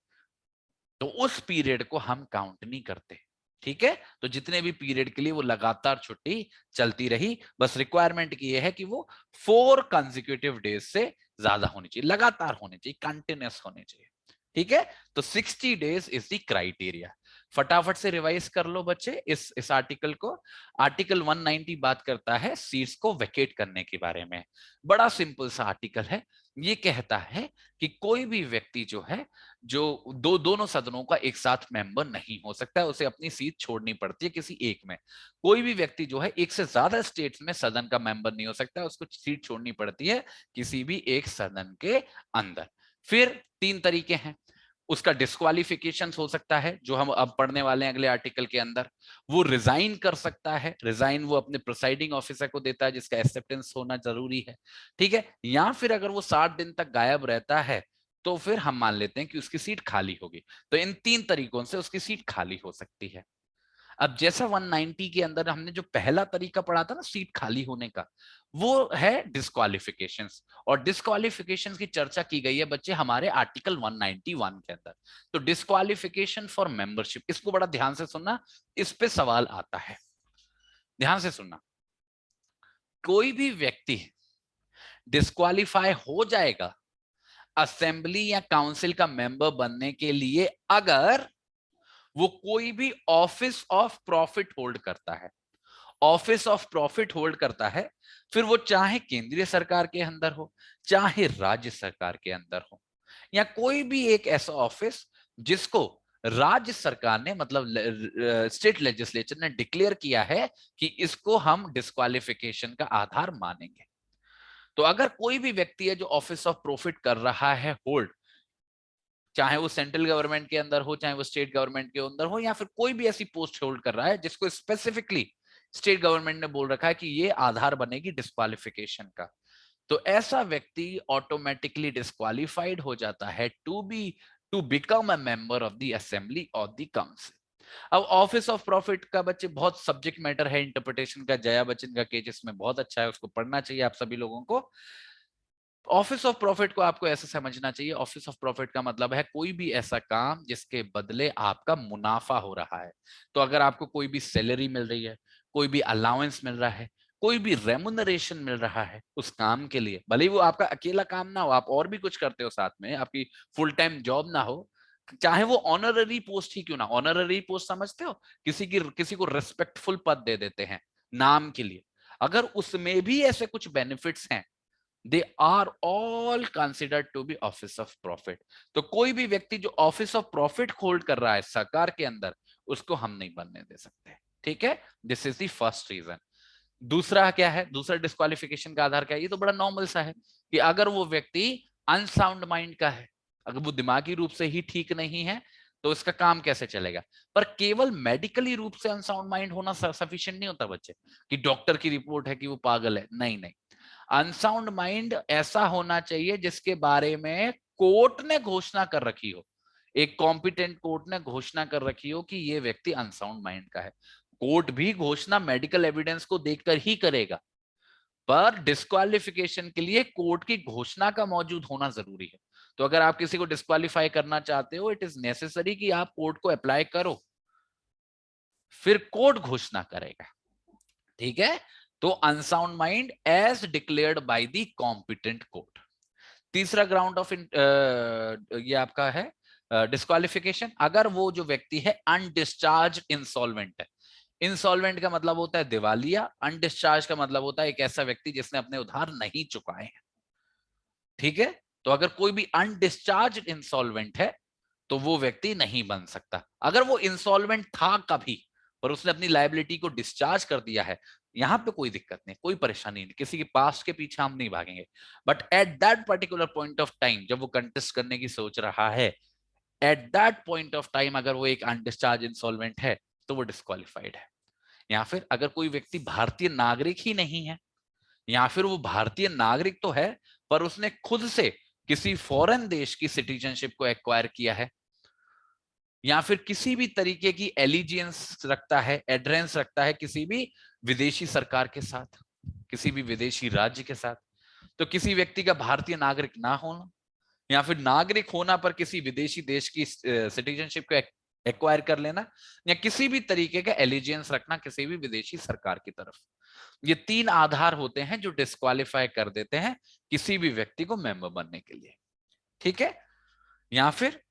तो उस पीरियड को हम काउंट नहीं करते। ठीक है, तो जितने भी पीरियड के लिए वो लगातार छुट्टी चलती रही, बस रिक्वायरमेंट की ये है कि वो 4 कंसेक्यूटिव डेज से ज्यादा होनी चाहिए, लगातार होनी चाहिए, कंटिन्यूस होनी चाहिए। ठीक है, तो 60 डेज इज द क्राइटेरिया। फटाफट से रिवाइज कर लो बच्चे इस आर्टिकल को। आर्टिकल 190 बात करता है सीट्स को वैकेट करने के बारे में, बड़ा सिंपल सा आर्टिकल है, ये कहता है कि कोई भी व्यक्ति जो है, जो दोनों सदनों का एक साथ मेंबर नहीं हो सकता है, उसे अपनी सीट छोड़नी पड़ती है किसी एक में। कोई भी व्यक्ति जो है एक से ज्यादा स्टेट्स में सदन का मेंबर नहीं हो सकता, उसको सीट छोड़नी पड़ती है किसी भी एक सदन के अंदर। फिर 3 तरीके हैं। उसका डिस्क्वालिफिकेशन हो सकता है, जो हम अब पढ़ने वाले हैं अगले आर्टिकल के अंदर। वो रिजाइन कर सकता है, रिजाइन वो अपने प्रिसाइडिंग ऑफिसर को देता है, जिसका एक्सेप्टेंस होना जरूरी है। ठीक है। या फिर अगर वो 60 दिन तक गायब रहता है, तो फिर हम मान लेते हैं कि उसकी सीट खाली होगी। तो इन 3 तरीकों से उसकी सीट खाली हो सकती है। अब जैसा 190 के अंदर हमने जो पहला तरीका पढ़ा था ना सीट खाली होने का, वो है डिस्क्वालिफिकेशंस। और डिस्क्वालिफिकेशंस की चर्चा की गई है बच्चे हमारे आर्टिकल 191 के अंदर। तो डिस्क्वालिफिकेशन फॉर मेंबरशिप, इसको बड़ा ध्यान से सुनना, इस पे सवाल आता है, ध्यान से सुनना। कोई भी व्यक्ति डिस्क्वालीफाई हो जाएगा असेंबली या काउंसिल का मेंबर बनने के लिए अगर वो कोई भी ऑफिस ऑफ प्रॉफिट होल्ड करता है। ऑफिस ऑफ प्रॉफिट होल्ड करता है, फिर वो चाहे केंद्रीय सरकार के अंदर हो, चाहे राज्य सरकार के अंदर हो, या कोई भी एक ऐसा ऑफिस जिसको राज्य सरकार ने, मतलब स्टेट लेजिस्लेचर ने डिक्लेयर किया है कि इसको हम डिस्क्वालिफिकेशन का आधार मानेंगे। तो अगर कोई भी व्यक्ति है जो ऑफिस ऑफ प्रॉफिट कर रहा है होल्ड, चाहे वो सेंट्रल गवर्नमेंट के अंदर हो, चाहे वो स्टेट गवर्नमेंट के अंदर हो, या फिर कोई भी ऐसी पोस्ट होल्ड कर रहा है जिसको स्पेसिफिकली स्टेट गवर्नमेंट ने बोल रखा है कि ये आधार बनेगी डिस्क्वालिफिकेशन का, तो ऐसा व्यक्ति ऑटोमेटिकली डिस्क्वालिफाइड हो जाता है to become a member of the assembly और द काउंसिल। अब ऑफिस ऑफ प्रॉफिट का बच्चे बहुत सब्जेक्ट मैटर है इंटरप्रिटेशन का, जया बच्चन का केस इसमें बहुत अच्छा है, उसको पढ़ना चाहिए आप सभी लोगों को। ऑफिस ऑफ प्रॉफिट को आपको ऐसा समझना चाहिए, ऑफिस ऑफ प्रॉफिट का मतलब है कोई भी ऐसा काम जिसके बदले आपका मुनाफा हो रहा है। तो अगर आपको कोई भी सैलरी मिल रही है, कोई भी अलाउंस मिल रहा है, कोई भी रेमुनरेशन मिल रहा है उस काम के लिए, भले ही वो आपका अकेला काम ना हो, आप और भी कुछ करते हो साथ में, आपकी फुल टाइम जॉब ना हो, चाहे वो ऑनररी पोस्ट ही क्यों ना, ऑनररी पोस्ट समझते हो, किसी को रिस्पेक्टफुल पद दे देते हैं नाम के लिए, अगर उसमें भी ऐसे कुछ बेनिफिट्स हैं, they are all considered to be office of profit. तो कोई भी व्यक्ति जो ऑफिस ऑफ प्रॉफिट होल्ड कर रहा है सरकार के अंदर, उसको हम नहीं बनने दे सकते। ठीक है, this is the first reason. दूसरा क्या है, दूसरा डिस्क्वालिफिकेशन का आधार क्या है, ये तो बड़ा नॉर्मल सा है कि अगर वो व्यक्ति अनसाउंड माइंड का है, अगर वो दिमागी रूप से ही ठीक नहीं है, तो इसका काम कैसे चलेगा। पर केवल मेडिकली रूप से अनसाउंड माइंड होना सफिशिएंट नहीं होता बच्चे, कि डॉक्टर की रिपोर्ट है कि वो पागल है, नहीं नहीं। अनसाउंड माइंड ऐसा होना चाहिए जिसके बारे में कोर्ट ने घोषणा कर रखी हो, एक कॉम्पिटेंट कोर्ट ने घोषणा कर रखी हो कि ये व्यक्ति अनसाउंड माइंड का है। कोर्ट भी घोषणा मेडिकल एविडेंस को देखकर ही करेगा, पर डिस्क्वालिफिकेशन के लिए कोर्ट की घोषणा का मौजूद होना जरूरी है। तो अगर आप किसी को डिस्क्वालीफाई करना चाहते हो, इट इज नेसेसरी कि आप कोर्ट को अप्लाई करो, फिर कोर्ट घोषणा करेगा। ठीक है, तो unsound mind as declared by the competent court. तीसरा ग्राउंड ऑफ ये आपका है डिस्क्वालिफिकेशन, अगर वो जो व्यक्ति है अनडिस्चार्ज इंसॉल्वेंट है। इंसॉल्वेंट का मतलब होता है दिवालिया, अनडिस्चार्ज का मतलब होता है एक ऐसा व्यक्ति जिसने अपने उधार नहीं चुकाए हैं। ठीक है, तो अगर कोई भी अनडिस्चार्ज इंसॉल्वेंट है तो वो व्यक्ति नहीं बन सकता। अगर वो इंसॉल्वेंट था कभी पर उसने अपनी लायबिलिटी को डिस्चार्ज कर दिया है, यहां पे कोई दिक्कत नहीं, कोई परेशानी नहीं, किसी के पास्ट के पीछे हम नहीं भागेंगे। But at that particular point of time जब वो कंटेस्ट करने की सोच रहा है, at that point of time अगर वो एक अनडिस्चार्ज इंसॉल्वेंट है तो वो डिस्क्वालिफाइड है। या फिर अगर कोई व्यक्ति भारतीय नागरिक ही नहीं है, या फिर वो भारतीय नागरिक तो है पर उसने खुद से किसी फॉरेन देश की सिटीजनशिप को एक्वायर किया है, या फिर किसी भी तरीके की एलिजियंस रखता है, एड्रेंस रखता है किसी भी विदेशी सरकार के साथ, किसी भी विदेशी राज्य के साथ, तो किसी व्यक्ति का भारतीय नागरिक ना होना या फिर नागरिक होना पर किसी विदेशी देश की सिटीजनशिप को एक्वायर कर लेना, या किसी भी तरीके का एलिजियंस रखना किसी भी विदेशी सरकार की तरफ, ये 3 आधार होते हैं जो डिस्क्वालीफाई कर देते हैं किसी भी व्यक्ति को मेंबर बनने के लिए। ठीक है, या फिर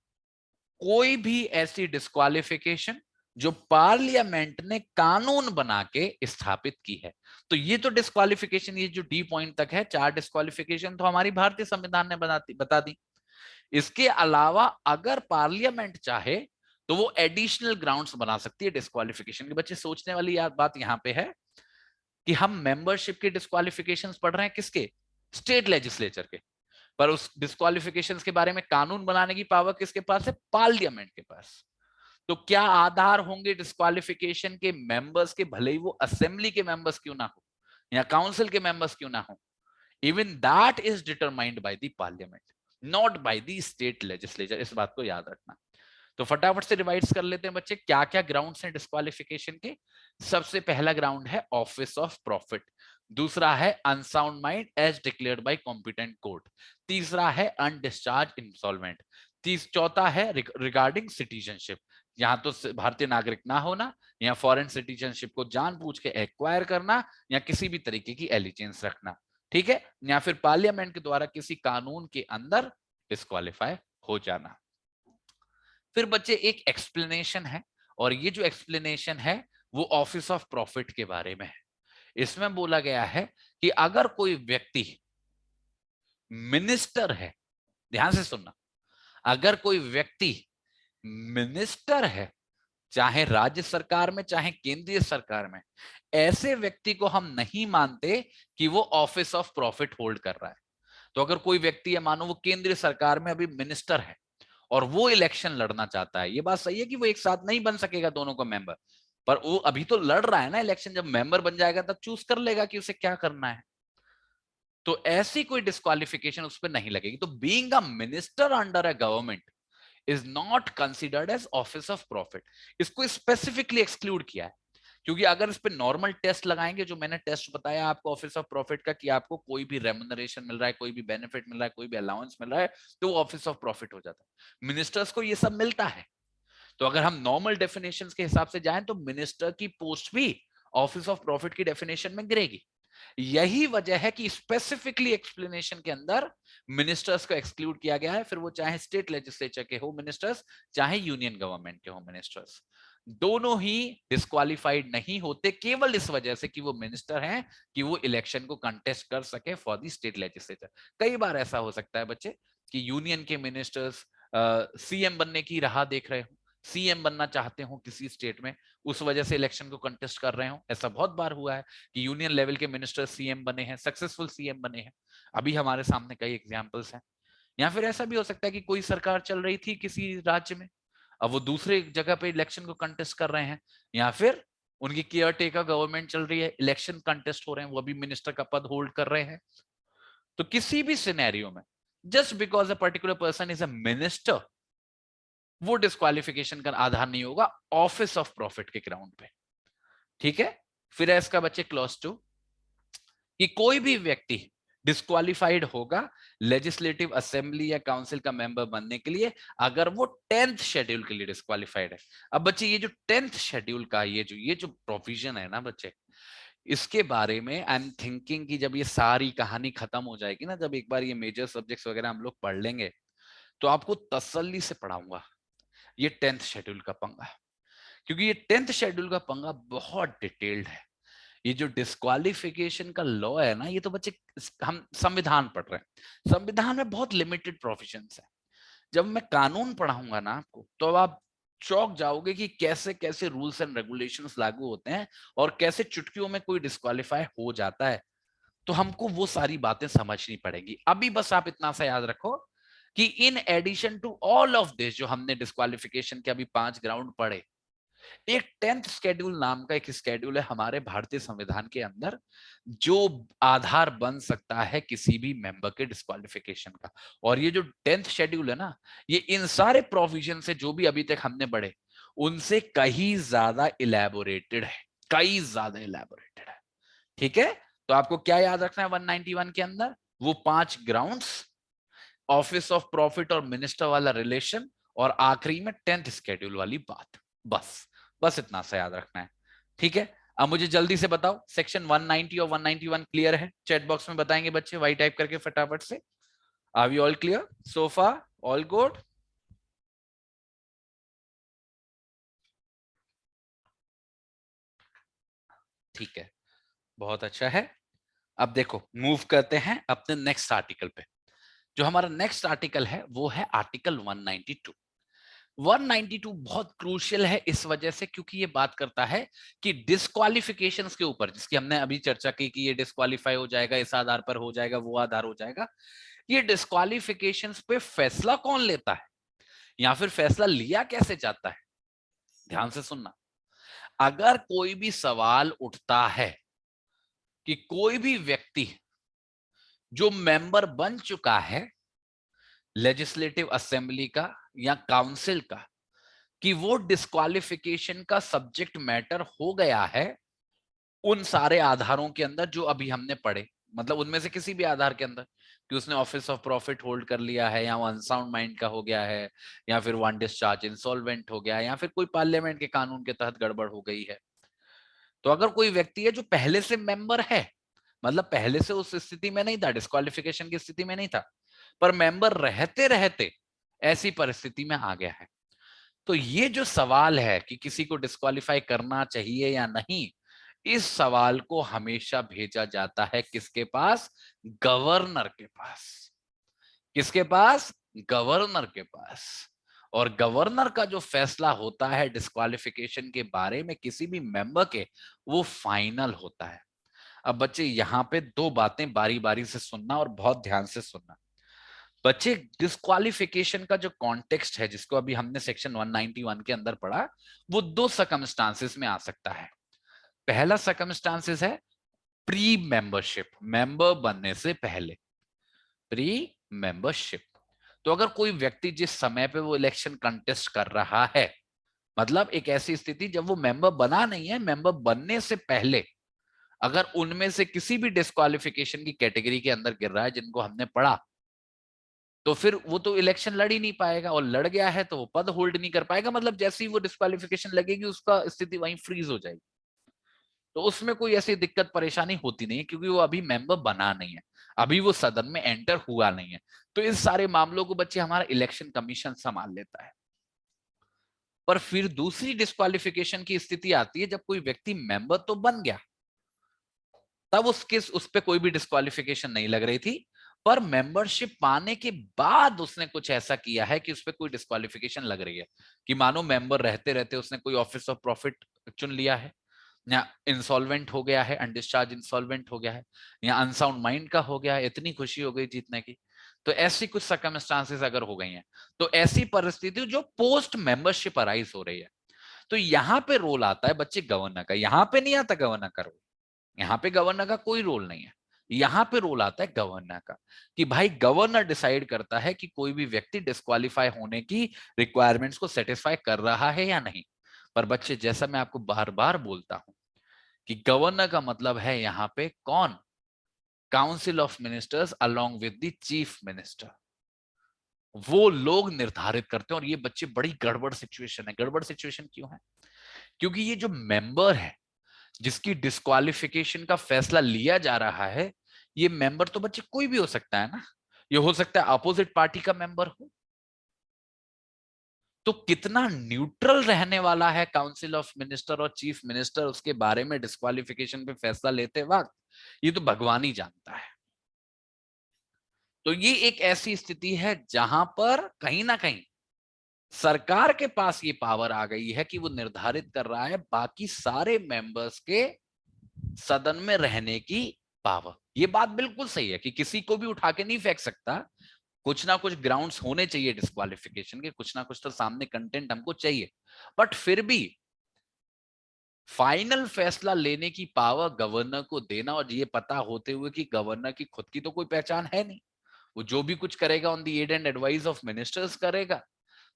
कोई भी ऐसी डिस्क्वालिफिकेशन जो पार्लियामेंट ने कानून बना के स्थापित की है। तो ये तो डिस्क्वालिफिकेशन, ये जो डी पॉइंट तक है, 4 डिस्क्वालिफिकेशन तो हमारी भारतीय संविधान ने बता दी। इसके अलावा अगर पार्लियामेंट चाहे तो वो एडिशनल ग्राउंड्स बना सकती है डिस्क्वालिफिकेशन के। बच्चे सोचने वाली बात यहां पे है कि हम मेंबरशिप के डिस्क्वालिफिकेशंस पढ़ रहे हैं किसके, स्टेट लेजिस्लेचर के, पर उस डिस्क्वालिफिकेशंस के बारे में कानून बनाने की पावर किसके पास है, पार्लियामेंट के पास। तो क्या आधार होंगे डिस्क्वालिफिकेशन के मेंबर्स के, भले ही वो असेंबली के मेंबर्स क्यों ना हो या काउंसिल के मेंबर्स क्यों ना हो, even that is determined by the parliament, not bye the state legislature. इस बात को याद रखना। तो फटाफट से रिवाइज कर लेते हैं बच्चे, क्या क्या ग्राउंड्स हैं डिस्क्वालिफिकेशन के। सबसे पहला ग्राउंड है ऑफिस ऑफ प्रॉफिट, दूसरा है unsound mind as declared by competent court, तीसरा है अनडिस्चार्ज इंस्टॉलमेंट, चौथा है रिगार्डिंग सिटीजनशिप, यहाँ तो भारतीय नागरिक ना होना या फॉरेन सिटीजनशिप को जानबूझ के एक्वायर करना या किसी भी तरीके की एलिजेंस रखना, ठीक है, या फिर पार्लियामेंट के द्वारा किसी कानून के अंदर डिस्क्वालीफाई हो जाना। फिर बच्चे एक एक्सप्लेनेशन है, और ये जो एक्सप्लेनेशन है वो ऑफिस ऑफ प्रॉफिट के बारे में है। इसमें बोला गया है कि अगर कोई व्यक्ति मिनिस्टर है, ध्यान से सुनना, अगर कोई व्यक्ति मिनिस्टर है, चाहे राज्य सरकार में चाहे केंद्रीय सरकार में, ऐसे व्यक्ति को हम नहीं मानते कि वो ऑफिस ऑफ प्रॉफिट होल्ड कर रहा है। तो अगर कोई व्यक्ति है, मानो वो केंद्रीय सरकार में अभी मिनिस्टर है और वो इलेक्शन लड़ना चाहता है, ये बात सही है कि वो एक साथ नहीं बन सकेगा दोनों का मेंबर, पर वो अभी तो लड़ रहा है ना इलेक्शन, जब मेंबर बन जाएगा तब चूज कर लेगा कि उसे क्या करना है। तो ऐसी कोई डिस्क्वालिफिकेशन उस पर नहीं लगेगी। तो being a minister under a government is not considered as office of profit, इसको स्पेसिफिकली एक्सक्लूड किया है। क्योंकि अगर इस पे नॉर्मल टेस्ट लगाएंगे, जो मैंने टेस्ट बताया आपको ऑफिस ऑफ प्रॉफिट का, कि आपको कोई भी रेम्युनरेशन मिल रहा है, कोई भी बेनिफिट मिल रहा है, कोई भी अलाउंस मिल रहा है, तो वो ऑफिस ऑफ प्रॉफिट हो जाता है। मिनिस्टर्स को ये सब मिलता है। तो अगर हम नॉर्मल डेफिनेशंस के हिसाब से जाएं तो मिनिस्टर की पोस्ट भी ऑफिस ऑफ प्रॉफिट की डेफिनेशन में गिरेगी। यही वजह है कि स्पेसिफिकली एक्सप्लेनेशन के अंदर मिनिस्टर्स को एक्सक्लूड किया गया है, फिर वो चाहे स्टेट लेजिस्लेचर के हो मिनिस्टर्स, चाहे यूनियन गवर्नमेंट के हो मिनिस्टर्स, दोनों ही डिस्क्वालिफाइड नहीं होते, केवल इस वजह से कि वो मिनिस्टर हैं, कि वो इलेक्शन को कंटेस्ट कर सके फॉर द स्टेट लेजिस्लेचर। कई बार ऐसा हो सकता है बच्चे कि यूनियन के मिनिस्टर्स सीएम बनने की राह देख रहे हो, सीएम बनना चाहते हो किसी स्टेट में, उस वजह से इलेक्शन को कंटेस्ट कर रहे हो। ऐसा बहुत बार हुआ है कि यूनियन लेवल के मिनिस्टर सीएम बने हैं, सक्सेसफुल सीएम बने हैं, अभी हमारे सामने कई एग्जांपल्स हैं। या फिर ऐसा भी हो सकता है कि कोई सरकार चल रही थी किसी राज्य में, अब वो दूसरे जगह पे इलेक्शन को कंटेस्ट कर रहे हैं, या फिर उनकी केयर टेकर गवर्नमेंट चल रही है, इलेक्शन कंटेस्ट हो रहे हैं, वो भी मिनिस्टर का पद होल्ड कर रहे हैं। तो किसी भी सिनेरियो में just because a particular person is a minister, वो डिस्क्वालिफिकेशन का आधार नहीं होगा ऑफिस ऑफ प्रॉफिट के ग्राउंड पे, ठीक है। फिर है इसका बच्चे क्लॉज 2, कि कोई भी व्यक्ति डिस्क्वालिफाइड होगा लेजिस्लेटिव असेंबली या काउंसिल का मेंबर बनने के लिए अगर वो 10th शेड्यूल के लिए डिस्क्वालिफाइड है। अब बच्चे ये जो 10th शेड्यूल का ये जो प्रोविजन है ना बच्चे, इसके बारे में आई एम थिंकिंग कि जब ये सारी कहानी खत्म हो जाएगी ना, जब एक बार ये मेजर सब्जेक्ट्स वगैरह हम लोग पढ़ लेंगे, तो आपको तसल्ली से पढ़ाऊंगा ये 10th शेड्यूल का पंगा, क्योंकि ये 10th शेड्यूल का पंगा बहुत डिटेल्ड है। ये जो डिस्क्वालिफिकेशन का लॉ है ना, ये तो बच्चे हम संविधान पढ़ रहे हैं, संविधान में बहुत लिमिटेड प्रोविजंस है। जब मैं कानून पढ़ाऊंगा ना आपको, तो आप चौंक जाओगे कि कैसे कैसे रूल्स एंड रेगुलेशंस लागू होते हैं और कैसे चुटकियों में कोई डिस्क्वालीफाई हो जाता है। तो हमको वो सारी बातें समझनी पड़ेगी। अभी बस आप इतना सा याद रखो कि in addition to all of this, जो हमने डिस्क्वालिफिकेशन के अभी 5 ग्राउंड पढ़े, एक 10th शेड्यूल नाम का एक शेड्यूल है हमारे भारतीय संविधान के अंदर, जो आधार बन सकता है किसी भी मेंबर के डिस्क्वालिफिकेशन का। और ये जो 10th शेड्यूल है ना, ये इन सारे प्रोविजन से जो भी अभी तक हमने पढ़े, उनसे कहीं ज्यादा इलेबोरेटेड है, कहीं ज्यादा इलेबोरेटेड है, ठीक है। तो आपको क्या याद रखना है 191 के अंदर, वो 5 ग्राउंड्स, ऑफिस ऑफ प्रॉफिट और मिनिस्टर वाला रिलेशन, और आखिरी में 10th शेड्यूल वाली बात। बस बस इतना सा याद रखना है, ठीक है। अब मुझे जल्दी से बताओ, सेक्शन 190 और 191 क्लियर है? चैट बॉक्स में बताएंगे बच्चे, वाई टाइप करके फटाफट से। Are we all clear so far? All good? ठीक है, बहुत अच्छा है। अब देखो मूव करते हैं अपने नेक्स्ट आर्टिकल पे। जो हमारा नेक्स्ट आर्टिकल है वो है आर्टिकल 192। 192 बहुत क्रूशियल है इस वजह से क्योंकि ये बात करता है कि डिस्क्वालिफिकेशंस के ऊपर, जिसकी हमने अभी चर्चा की कि ये डिस्क्वालीफाई हो जाएगा, इस आधार पर हो जाएगा, वो आधार हो जाएगा। ये डिस्क्वालिफिकेशंस पे फैसला कौन लेता है या फिर फैसला लिया कैसे जाता है, ध्यान से सुनना। अगर कोई भी सवाल उठता है कि कोई भी व्यक्ति जो मेंबर बन चुका है लेजिस्लेटिव असेंबली का या काउंसिल का, कि वो डिस्क्वालिफिकेशन का सब्जेक्ट मैटर हो गया है उन सारे आधारों के अंदर जो अभी हमने पढ़े, मतलब उनमें से किसी भी आधार के अंदर, कि उसने ऑफिस ऑफ प्रॉफिट होल्ड कर लिया है, या वो अनसाउंड माइंड का हो गया है, या फिर वन डिस्चार्ज इंसॉल्वेंट हो गया है, या फिर कोई पार्लियामेंट के कानून के तहत गड़बड़ हो गई है। तो अगर कोई व्यक्ति है जो पहले से मेंबर है, मतलब पहले से उस स्थिति में नहीं था, डिस्क्वालिफिकेशन की स्थिति में नहीं था, पर मेंबर रहते रहते ऐसी परिस्थिति में आ गया है, तो ये जो सवाल है कि किसी को डिस्क्वालीफाई करना चाहिए या नहीं, इस सवाल को हमेशा भेजा जाता है किसके पास? गवर्नर के पास। किसके पास? गवर्नर के पास। और गवर्नर का जो फैसला होता है डिस्क्वालिफिकेशन के बारे में किसी भी मेंबर के, वो फाइनल होता है। अब बच्चे यहां पे दो बातें बारी बारी से सुनना और बहुत ध्यान से सुनना। बच्चे डिस्क्वालिफिकेशन का जो कॉन्टेक्स्ट है जिसको अभी हमने सेक्शन 191 के अंदर पढ़ा, वो दो सर्कमस्टांसेस में आ सकता है। पहला सर्कमस्टांसेस है प्री मेंबरशिप, मेंबर बनने से पहले, प्री मेंबरशिप। तो अगर कोई व्यक्ति जिस समय पे वो इलेक्शन कंटेस्ट कर रहा है, मतलब एक ऐसी स्थिति जब वो मेंबर बना नहीं है, मेंबर बनने से पहले अगर उनमें से किसी भी डिस्क्वालिफिकेशन की कैटेगरी के अंदर गिर रहा है जिनको हमने पढ़ा, तो फिर वो तो इलेक्शन लड़ ही नहीं पाएगा, और लड़ गया है तो वो पद होल्ड नहीं कर पाएगा, मतलब जैसे ही वो डिस्क्वालिफिकेशन लगेगी उसका स्थिति वहीं फ्रीज हो जाएगी। तो उसमें कोई ऐसी दिक्कत परेशानी होती नहीं है क्योंकि वो अभी मेंबर बना नहीं है, अभी वो सदन में एंटर हुआ नहीं है। तो इस सारे मामलों को बच्चे हमारा इलेक्शन कमीशन संभाल लेता है। पर फिर दूसरी डिस्क्वालिफिकेशन की स्थिति आती है जब कोई व्यक्ति मेंबर तो बन गया, तब उस पे कोई भी डिस्क्वालिफिकेशन नहीं लग रही थी, पर मेंबरशिप पाने के बाद उसने कुछ ऐसा किया है कि उस पर कोई डिस्क्वालिफिकेशन लग रही है, कि मानो मेंबर रहते रहते उसने कोई ऑफिस ऑफ प्रॉफिट चुन लिया है, या इंसॉल्वेंट हो गया है, अनडिस्चार्ज इंसॉल्वेंट हो गया है, या अनसाउंड माइंड का हो गया है, इतनी खुशी हो गई जीतने की। तो ऐसी कुछ सर्कमस्टांसेस अगर हो गई हैं, तो ऐसी परिस्थिति जो पोस्ट मेंबरशिप अराइज हो रही है, तो यहां पे रोल आता है बच्चे गवर्नर का। यहां पे नहीं आता गवर्नर का रोल, यहाँ पे गवर्नर का कोई रोल नहीं है। यहाँ पे रोल आता है गवर्नर का, कि भाई गवर्नर डिसाइड करता है कि कोई भी व्यक्ति डिस्क्वालीफाई होने की रिक्वायरमेंट्स को सेटिस्फाई कर रहा है या नहीं। पर बच्चे जैसा मैं आपको बार बार बोलता हूं कि गवर्नर का मतलब है यहाँ पे कौन? Council of ministers along with the chief minister. वो लोग निर्धारित करते हैं, और ये बच्चे बड़ी गड़बड़ सिचुएशन है। गड़बड़ सिचुएशन क्यों है? क्योंकि ये जो मेंबर है जिसकी डिस्क्वालिफिकेशन का फैसला लिया जा रहा है, ये मेंबर तो बच्चे कोई भी हो सकता है ना। ये हो सकता है अपोजिट पार्टी का मेंबर हो। तो कितना न्यूट्रल रहने वाला है काउंसिल ऑफ मिनिस्टर और चीफ मिनिस्टर उसके बारे में डिस्क्वालिफिकेशन पे फैसला लेते वक्त, ये तो भगवान ही जानता है। तो ये एक ऐसी स्थिति है जहां पर कहीं ना कहीं सरकार के पास ये पावर आ गई है कि वो निर्धारित कर रहा है बाकी सारे मेंबर्स के सदन में रहने की पावर। ये बात बिल्कुल सही है कि किसी को भी उठा के नहीं फेंक सकता, कुछ ना कुछ ग्राउंड्स होने चाहिए डिस्क्वालिफिकेशन के, कुछ ना कुछ तो सामने कंटेंट हमको चाहिए। बट फिर भी फाइनल फैसला लेने की पावर गवर्नर को देना, और ये पता होते हुए कि गवर्नर की खुद की तो कोई पहचान है नहीं, वो जो भी कुछ करेगा on the aid and advice of ministers करेगा।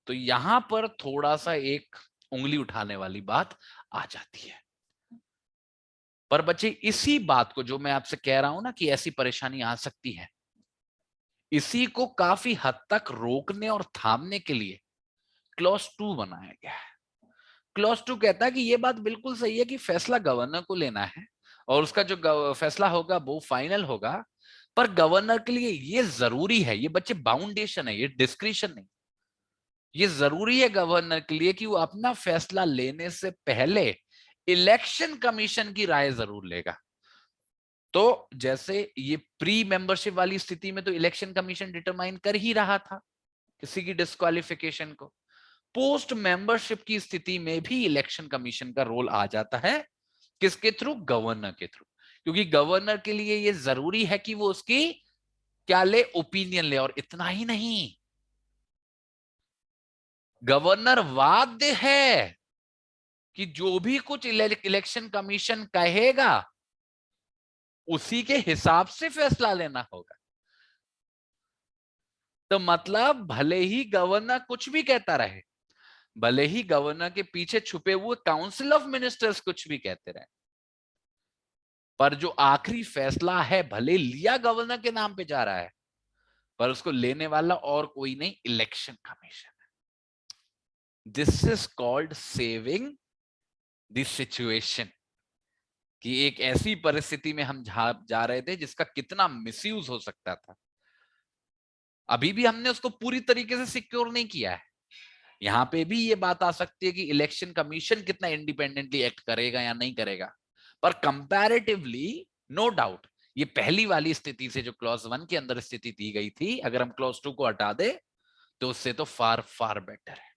तो यहां पर थोड़ा सा एक उंगली उठाने वाली बात आ जाती है। पर बच्चे इसी बात को जो मैं आपसे कह रहा हूं ना कि ऐसी परेशानी आ सकती है, इसी को काफी हद तक रोकने और थामने के लिए क्लॉज 2 बनाया गया है। क्लॉज 2 कहता है कि यह बात बिल्कुल सही है कि फैसला गवर्नर को लेना है, और उसका जो फैसला होगा वो फाइनल होगा, पर गवर्नर के लिए ये जरूरी है, ये बच्चे बाउंडेशन है, ये डिस्क्रिशन नहीं, ये जरूरी है गवर्नर के लिए कि वो अपना फैसला लेने से पहले इलेक्शन कमीशन की राय जरूर लेगा। तो जैसे ये प्री मेंबरशिप वाली स्थिति में तो इलेक्शन कमीशन डिटरमाइन कर ही रहा था किसी की डिस्क्वालिफिकेशन को। पोस्ट मेंबरशिप की स्थिति में भी इलेक्शन कमीशन का रोल आ जाता है, किसके थ्रू? गवर्नर के थ्रू। क्योंकि गवर्नर के लिए ये जरूरी है कि वो उसकी क्या ले? ओपिनियन ले। और इतना ही नहीं, गवर्नर बाध्य है कि जो भी कुछ इलेक्शन कमीशन कहेगा उसी के हिसाब से फैसला लेना होगा। तो मतलब भले ही गवर्नर कुछ भी कहता रहे, भले ही गवर्नर के पीछे छुपे हुए काउंसिल ऑफ मिनिस्टर्स कुछ भी कहते रहे, पर जो आखिरी फैसला है भले लिया गवर्नर के नाम पे जा रहा है, पर उसको लेने वाला और कोई नहीं, इलेक्शन कमीशन है। This is called saving the situation, कि एक ऐसी परिस्थिति में हम जा रहे थे जिसका कितना मिसयूज हो सकता था। अभी भी हमने उसको पूरी तरीके से सिक्योर नहीं किया है। यहां पे भी ये बात आ सकती है कि इलेक्शन कमीशन कितना इंडिपेंडेंटली एक्ट करेगा या नहीं करेगा, पर कंपैरेटिवली नो डाउट ये पहली वाली स्थिति से जो क्लॉज 1 के अंदर स्थिति दी गई थी, अगर हम क्लॉज 2 को हटा दे तो उससे तो फार फार बेटर है।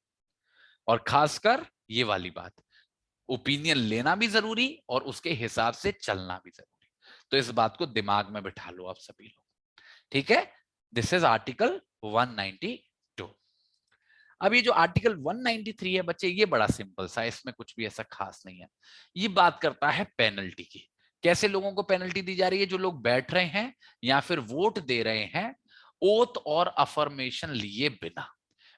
और खासकर ये वाली बात, ओपिनियन लेना भी जरूरी और उसके हिसाब से चलना भी जरूरी। तो इस बात को दिमाग में बिठा लो आप सभी लोग, ठीक है? This is article 192। अब ये जो आर्टिकल 193 है बच्चे, ये बड़ा सिंपल सा है, इसमें कुछ भी ऐसा खास नहीं है। ये बात करता है पेनल्टी की। कैसे लोगों को पेनल्टी दी जा रही है? जो लोग बैठ रहे हैं या फिर वोट दे रहे हैं ओथ और अफर्मेशन लिए बिना।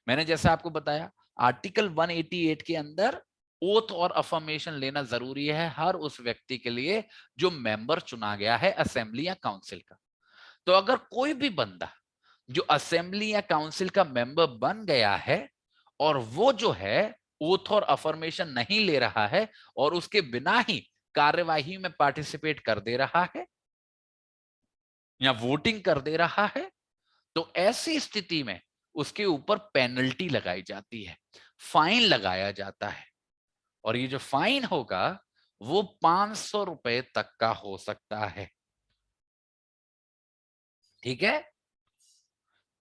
मैंने जैसा आपको बताया, आर्टिकल 188 के अंदर ओथ और अफर्मेशन लेना जरूरी है हर उस व्यक्ति के लिए जो मेंबर चुना गया है असेंबली या काउंसिल का। तो अगर कोई भी बंदा जो असेंबली या काउंसिल का मेंबर बन गया है और वो जो है ओथ और अफर्मेशन नहीं ले रहा है और उसके बिना ही कार्यवाही में पार्टिसिपेट कर दे रहा है या वोटिंग कर दे रहा है, तो ऐसी स्थिति में उसके ऊपर पेनल्टी लगाई जाती है, फाइन लगाया जाता है। और ये जो फाइन होगा वो 500 रुपए तक का हो सकता है। ठीक है,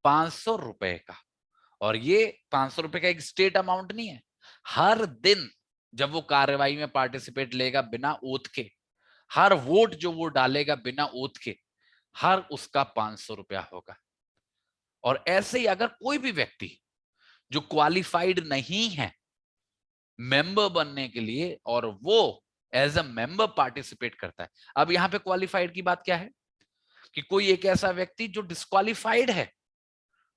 500 रुपए का। और ये 500 रुपए का एक स्टेट अमाउंट नहीं है। हर दिन जब वो कार्यवाही में पार्टिसिपेट लेगा बिना ओथ के, हर वोट जो वो डालेगा बिना ओथ के, हर उसका 500 रुपया होगा। और ऐसे ही अगर कोई भी व्यक्ति जो क्वालिफाइड नहीं है मेंबर बनने के लिए और वो एज अ मेंबर पार्टिसिपेट करता है। अब यहां पे क्वालिफाइड की बात क्या है? कि कोई एक ऐसा व्यक्ति जो डिस्क्वालिफाइड है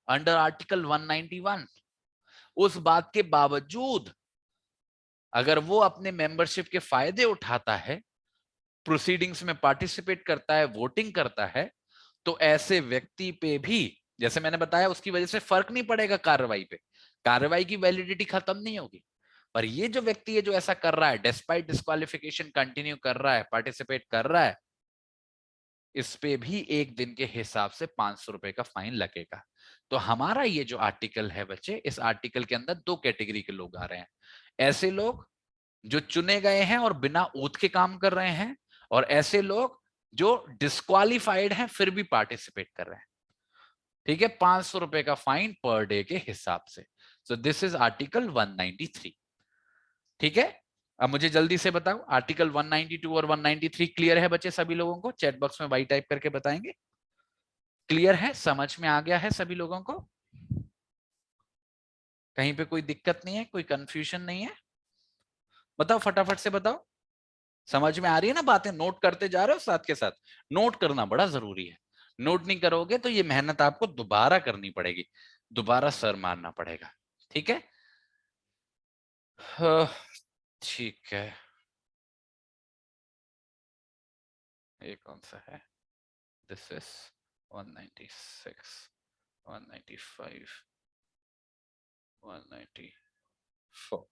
अंडर आर्टिकल 191, उस बात के बावजूद अगर वो अपने मेंबरशिप के फायदे उठाता है, प्रोसीडिंग्स में पार्टिसिपेट करता है, वोटिंग करता है, तो ऐसे व्यक्ति पे भी, जैसे मैंने बताया, उसकी वजह से फर्क नहीं पड़ेगा कार्रवाई पे, कार्रवाई की वैलिडिटी खत्म नहीं होगी। पर ये जो व्यक्ति है जो ऐसा कर रहा है, डिस्पाइट डिस्क्वालिफिकेशन कंटिन्यू कर रहा है, पार्टिसिपेट कर रहा है, इस पे भी एक दिन के हिसाब से 500 रुपए का फाइन लगेगा। तो हमारा ये जो आर्टिकल है बच्चे, इस आर्टिकल के अंदर दो कैटेगरी के लोग आ रहे हैं। ऐसे लोग जो चुने गए हैं और बिना ओथ के काम कर रहे हैं, और ऐसे लोग जो डिस्क्वालिफाइड हैं फिर भी पार्टिसिपेट कर रहे हैं। ठीक है, 500 रुपए का फाइन पर डे के हिसाब से। So this is article 193। ठीक है, अब मुझे जल्दी से बताओ, आर्टिकल 192 और 193 क्लियर है बच्चे सभी लोगों को? चैट बॉक्स में वाई टाइप करके बताएंगे। क्लियर है, समझ में आ गया है सभी लोगों को? कहीं पे कोई दिक्कत नहीं है, कोई कंफ्यूजन नहीं है? बताओ, फटाफट से बताओ। समझ में आ रही है ना बातें? नोट करते जा रहे हो साथ के साथ? नोट करना बड़ा जरूरी है। नोट नहीं करोगे तो ये मेहनत आपको दोबारा करनी पड़ेगी, दोबारा सर मारना पड़ेगा। ठीक है, ठीक है। ये कौन सा है? This is 196, 195, 194।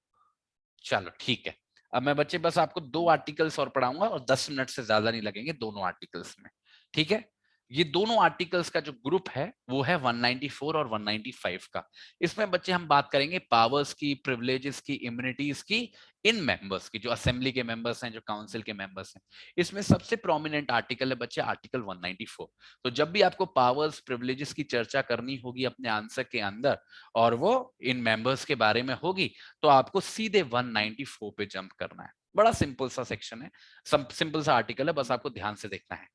चलो ठीक है। अब मैं बच्चे बस आपको दो आर्टिकल्स और पढ़ाऊंगा और 10 मिनट से ज्यादा नहीं लगेंगे दोनों आर्टिकल्स में। ठीक है, ये दोनों आर्टिकल्स का जो ग्रुप है वो है 194 और 195 का। इसमें बच्चे हम बात करेंगे पावर्स की, प्रिविलेजेस की, इम्यूनिटीज की इन मेंबर्स की, जो असेंबली के मेंबर्स हैं, जो काउंसिल के मेंबर्स हैं। इसमें सबसे प्रोमिनेंट आर्टिकल है बच्चे आर्टिकल 194। तो जब भी आपको पावर्स प्रिविलेजेस की चर्चा करनी होगी अपने आंसर के अंदर और वो इन मेंबर्स के बारे में होगी, तो आपको सीधे 194 पे जंप करना है। बड़ा सिंपल सा सेक्शन है, सिंपल सा आर्टिकल है, बस आपको ध्यान से देखना है।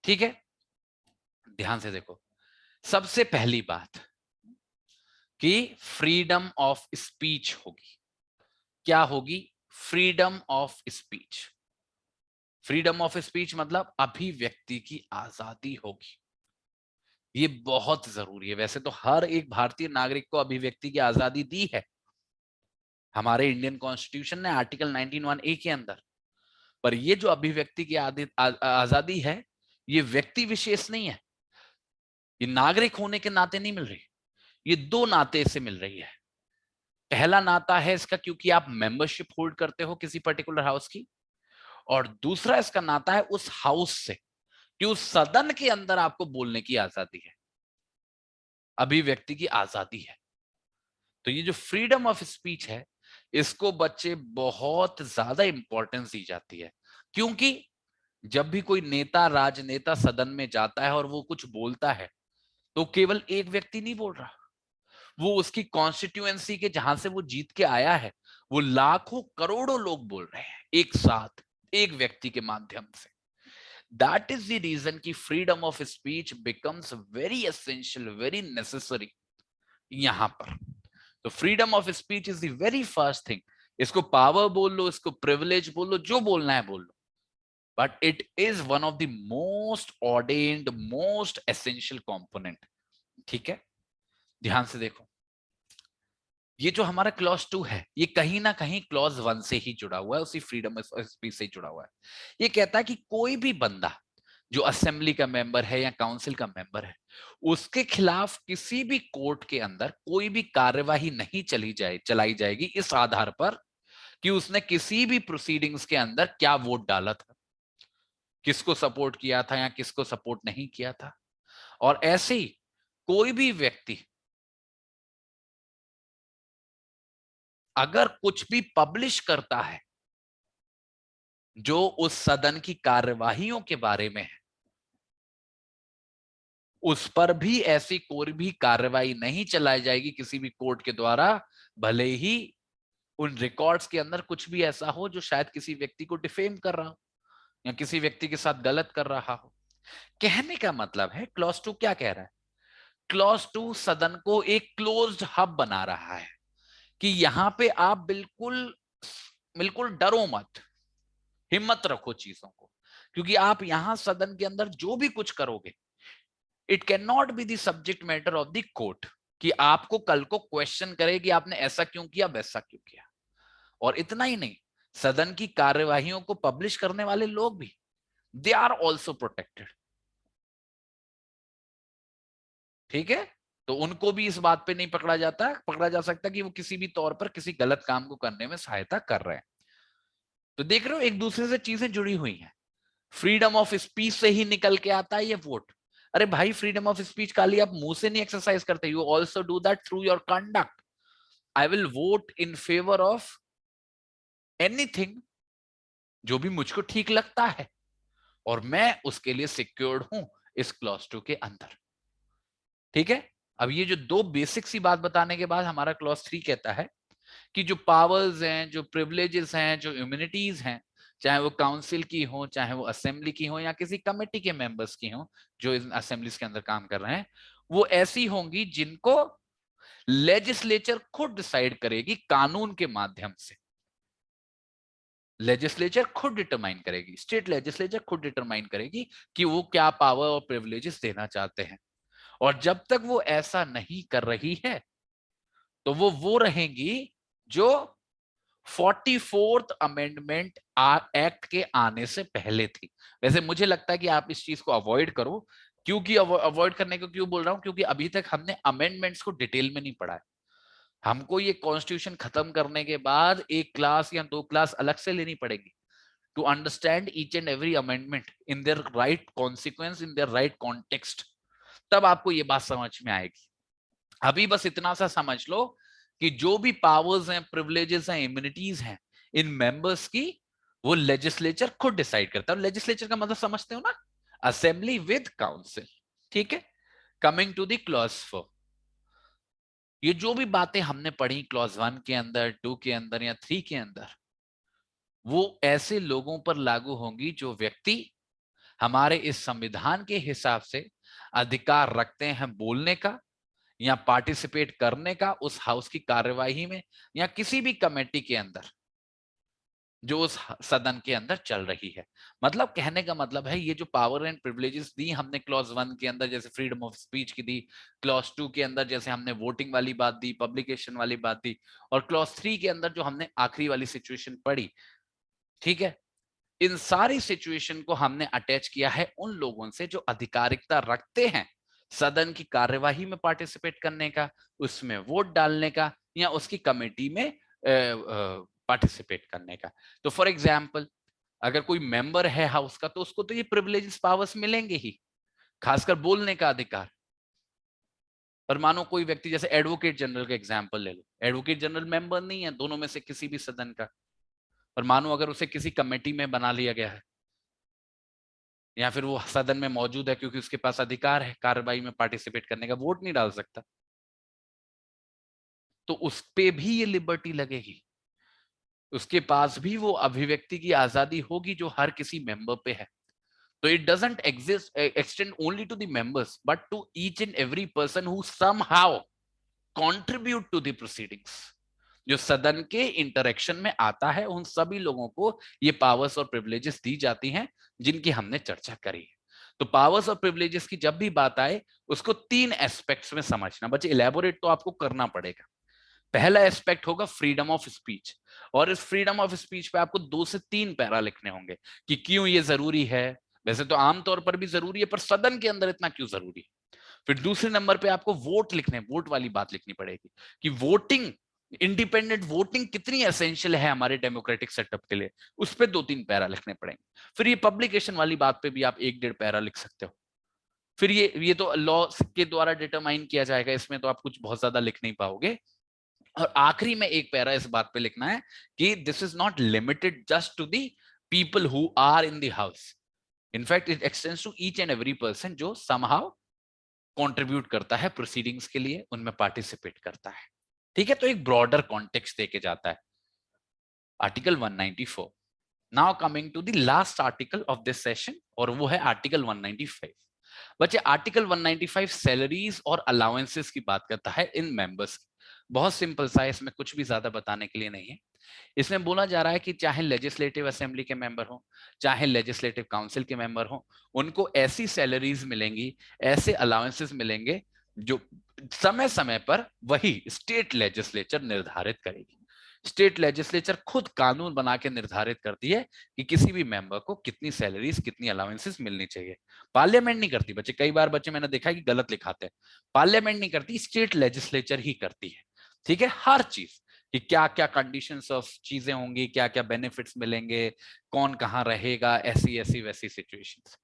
ठीक है, ध्यान से देखो। सबसे पहली बात कि फ्रीडम ऑफ स्पीच होगी। क्या होगी? Freedom of speech. Freedom of speech मतलब अभिव्यक्ति की आजादी होगी। ये बहुत जरूरी है। वैसे तो हर एक भारतीय नागरिक को अभिव्यक्ति की आजादी दी है हमारे इंडियन कॉन्स्टिट्यूशन ने आर्टिकल 19(1)(a) के अंदर। पर ये जो अभिव्यक्ति की आजादी है, ये व्यक्ति विशेष नहीं है, ये नागरिक होने के नाते नहीं मिल रही। ये दो नाते से मिल रही है। पहला नाता है इसका क्योंकि आप मेंबरशिप होल्ड करते हो किसी पर्टिकुलर हाउस की, और दूसरा इसका नाता है उस हाउस से कि उस सदन के अंदर आपको बोलने की आजादी है, अभिव्यक्ति की आजादी है। तो ये जो फ्रीडम ऑफ स्पीच है, इसको बच्चे बहुत ज्यादा इंपॉर्टेंस दी जाती है, क्योंकि जब भी कोई नेता, राजनेता सदन में जाता है और वो कुछ बोलता है, तो केवल एक व्यक्ति नहीं बोल रहा, वो उसकी कॉन्स्टिट्यूएंसी के जहां से वो जीत के आया है, वो लाखों करोड़ों लोग बोल रहे हैं एक साथ, एक व्यक्ति के माध्यम से। दैट इज द रीजन की freedom of speech becomes very essential, very necessary यहां पर। तो freedom of speech is the very first thing. इसको पावर बोल लो, इसको प्रिविलेज बोल लो, जो बोलना है बोल लो, but it is one of the most ordained, most essential component. ठीक है, ध्यान से देखो। ये जो हमारा क्लॉज 2 है, ये कहीं ना कहीं क्लॉज 1 से ही जुड़ा हुआ है, उसी फ्रीडम ऑफ स्पीच से ही जुड़ा हुआ है। ये कहता है कि कोई भी बंदा जो असेंबली का मेंबर है या काउंसिल का मेंबर है, उसके खिलाफ किसी भी कोर्ट के अंदर कोई भी कार्यवाही नहीं चलाई जाएगी इस आधार पर कि उसने किसी भी प्रोसीडिंग्स के अंदर क्या वोट डाला था, किसको सपोर्ट किया था या किसको सपोर्ट नहीं किया था। और ऐसे ही कोई भी व्यक्ति अगर कुछ भी पब्लिश करता है जो उस सदन की कार्यवाहियों के बारे में है, उस पर भी ऐसी कोई भी कार्रवाई नहीं चलाई जाएगी किसी भी कोर्ट के द्वारा, भले ही उन रिकॉर्ड्स के अंदर कुछ भी ऐसा हो जो शायद किसी व्यक्ति को डिफेम कर रहा हो या किसी व्यक्ति के साथ गलत कर रहा हो। कहने का मतलब है क्लॉज 2 क्या कह रहा है? क्लॉज 2 सदन को एक क्लोज्ड हब बना रहा है कि यहां पे आप बिल्कुल बिल्कुल डरो मत, हिम्मत रखो चीजों को, क्योंकि आप यहां सदन के अंदर जो भी कुछ करोगे, it can not be the subject matter of the court, कि आपको कल को क्वेश्चन करे कि आपने ऐसा क्यों किया, वैसा क्यों किया। और इतना ही नहीं, सदन की कार्यवाहियों को पब्लिश करने वाले लोग भी, दे आर ऑल्सो प्रोटेक्टेड। ठीक है, तो उनको भी इस बात पे नहीं पकड़ा जा सकता कि वो किसी भी तौर पर किसी गलत काम को करने में सहायता कर रहे हैं। तो देख रहे हो एक दूसरे से चीजें जुड़ी हुई हैं। फ्रीडम ऑफ स्पीच से ही निकल के आता है ये वोट। अरे भाई, फ्रीडम ऑफ स्पीच खाली आप मुंह से नहीं एक्सरसाइज करते, you also do that through your conduct. I will vote in favour of anything जो भी मुझको ठीक लगता है, और मैं उसके लिए सिक्योर्ड हूं इस क्लॉज 2 के अंदर। ठीक है, अब ये जो दो बेसिक सी बात बताने के बाद हमारा क्लॉज 3 कहता है कि जो पावर्स हैं, जो प्रिविलेजेस हैं, जो इम्यूनिटीज हैं, चाहे वो काउंसिल की हो, चाहे वो असेंबली की हो, या किसी कमेटी के मेंबर्स की हो जो इन असेंबलीज के अंदर काम कर रहे हैं, वो ऐसी होंगी जिनको लेजिस्लेचर खुद डिसाइड करेगी कानून के माध्यम से। लेजिस्लेचर खुद डिटरमाइन करेगी, स्टेट लेजिस्लेचर खुद डिटरमाइन करेगी कि वो क्या पावर और प्रिविलेजेस देना चाहते हैं। और जब तक वो ऐसा नहीं कर रही है, तो वो रहेंगी जो 44th अमेंडमेंट एक्ट के आने से पहले थी। वैसे मुझे लगता है कि आप इस चीज को अवॉइड करो। क्योंकि अवॉइड करने को क्यों बोल रहा हूं? क्योंकि अभी तक हमने अमेंडमेंट्स को डिटेल में नहीं पढ़ा है। हमको ये कॉन्स्टिट्यूशन खत्म करने के बाद एक क्लास या दो क्लास अलग से लेनी पड़ेगी, to understand each and every amendment in their right consequence, in their right context, तब आपको ये बात समझ में आएगी। अभी बस इतना सा समझ लो कि जो भी पावर्स हैं, प्रिविलेजेस हैं, इम्यूनिटीज हैं इन मेंबर्स की, वो लेजिस्लेचर खुद डिसाइड करता है। लेजिस्लेचर का मतलब समझते हो ना, असेंबली विद काउंसिल। ठीक है, कमिंग टू द क्लॉज 4, ये जो भी बातें हमने पढ़ी क्लॉज 1 के अंदर, 2 के अंदर या 3 के अंदर, वो ऐसे लोगों पर लागू होंगी जो व्यक्ति हमारे इस संविधान के हिसाब से अधिकार रखते हैं बोलने का या पार्टिसिपेट करने का उस हाउस की कार्यवाही में या किसी भी कमेटी के अंदर जो उस सदन के अंदर चल रही है। मतलब कहने का मतलब है, ये जो पावर एंड प्रिविलेजेस दी हमने क्लॉज 1 के अंदर, जैसे फ्रीडम ऑफ स्पीच की दी, क्लॉज 2 के अंदर जैसे हमने वोटिंग वाली बात दी, पब्लिकेशन वाली बात दी, और क्लॉज 3 के अंदर जो हमने आखिरी वाली सिचुएशन पढ़ी, ठीक है, इन सारी सिचुएशन को हमने अटैच किया है उन लोगों से जो अधिकारिकता रखते हैं सदन की कार्यवाही में पार्टिसिपेट करने का, उसमें वोट डालने का या उसकी कमेटी में पार्टिसिपेट करने का। तो फॉर एग्जाम्पल, अगर कोई मेंबर है हाउस का तो उसको तो ये प्रिविलेजेस पावर्स मिलेंगे ही, खासकर बोलने का अधिकार। पर मानो कोई व्यक्ति, जैसे एडवोकेट जनरल का एग्जाम्पल ले लो, एडवोकेट जनरल मेंबर नहीं है दोनों में से किसी भी सदन का, पर मानो अगर उसे किसी कमेटी में बना लिया गया है या फिर वो सदन में मौजूद है क्योंकि उसके पास अधिकार है कार्रवाई में पार्टिसिपेट करने का, वोट नहीं डाल सकता, तो उस पे भी ये लिबर्टी लगेगी, उसके पास भी वो अभिव्यक्ति की आजादी होगी जो हर किसी मेंबर पे है। तो it doesn't exist extend only to the members but to each and every person who somehow contribute to the proceedings. जो सदन के इंटरेक्शन में आता है उन सभी लोगों को ये पावर्स और प्रिविलेजेस दी जाती हैं जिनकी हमने चर्चा करी है। तो पावर्स और प्रिविलेजेस की जब भी बात आए उसको 3 एस्पेक्ट्स में समझना। बच्चे इलेबोरेट तो आपको करना पड़ेगा। पहला एस्पेक्ट होगा फ्रीडम ऑफ स्पीच, और इस फ्रीडम ऑफ स्पीच पे आपको 2 से 3 पैरा लिखने होंगे कि क्यों ये जरूरी है। वैसे तो आमतौर पर भी जरूरी है, पर सदन के अंदर इतना क्यों जरूरी है। फिर दूसरे नंबर पे आपको वोट लिखने, वोट वाली बात लिखनी पड़ेगी कि वोटिंग, इंडिपेंडेंट वोटिंग कितनी एसेंशियल है हमारे डेमोक्रेटिक सेटअप के लिए, उस पर 2-3 पैरा लिखने पड़ेंगे। फिर ये पब्लिकेशन वाली बात पे भी आप 1-1.5 पैरा लिख सकते हो। फिर ये तो लॉ के द्वारा डिटरमाइन किया जाएगा, इसमें तो आप कुछ बहुत ज्यादा लिख नहीं पाओगे। और आखिरी में एक पैरा इस बात पे लिखना है कि this is not limited just to the people who are in the house, in fact it extends to each and every person जो समहाउ कंट्रीब्यूट करता है प्रोसीडिंग्स के लिए, उनमें पार्टिसिपेट करता है। ठीक है, तो एक ब्रॉडर कॉन्टेक्स्ट देके जाता है article 194। Now coming to the last article of this session, और वो है आर्टिकल 195। बच्चे आर्टिकल 195 सैलरीज और अलाउंसेस की बात करता है इन मेंबर्स। बहुत सिंपल सा है, इसमें कुछ भी ज्यादा बताने के लिए नहीं है। इसमें बोला जा रहा है कि चाहे लेजिस्लेटिव असेंबली के मेंबर हो, चाहे लेजिस्लेटिव काउंसिल के मेंबर हो, उनको ऐसी सैलरीज मिलेंगी, ऐसे अलाउंसेस मिलेंगे जो समय समय पर वही स्टेट लेजिस्लेचर निर्धारित करेगी। स्टेट लेजिस्लेचर खुद कानून बना के निर्धारित करती है कि किसी भी मेंबर को कितनी सैलरीज, कितनी अलाउंसेस मिलनी चाहिए। पार्लियामेंट नहीं करती बच्चे, कई बार बच्चे मैंने देखा है कि गलत लिखाते हैं। पार्लियामेंट नहीं करती, स्टेट लेजिस्लेचर ही करती है। ठीक है, हर चीज कि क्या क्या कंडीशंस ऑफ चीजें होंगी, क्या क्या बेनिफिट्स मिलेंगे, कौन कहाँ रहेगा, ऐसी ऐसी वैसी सिचुएशंस।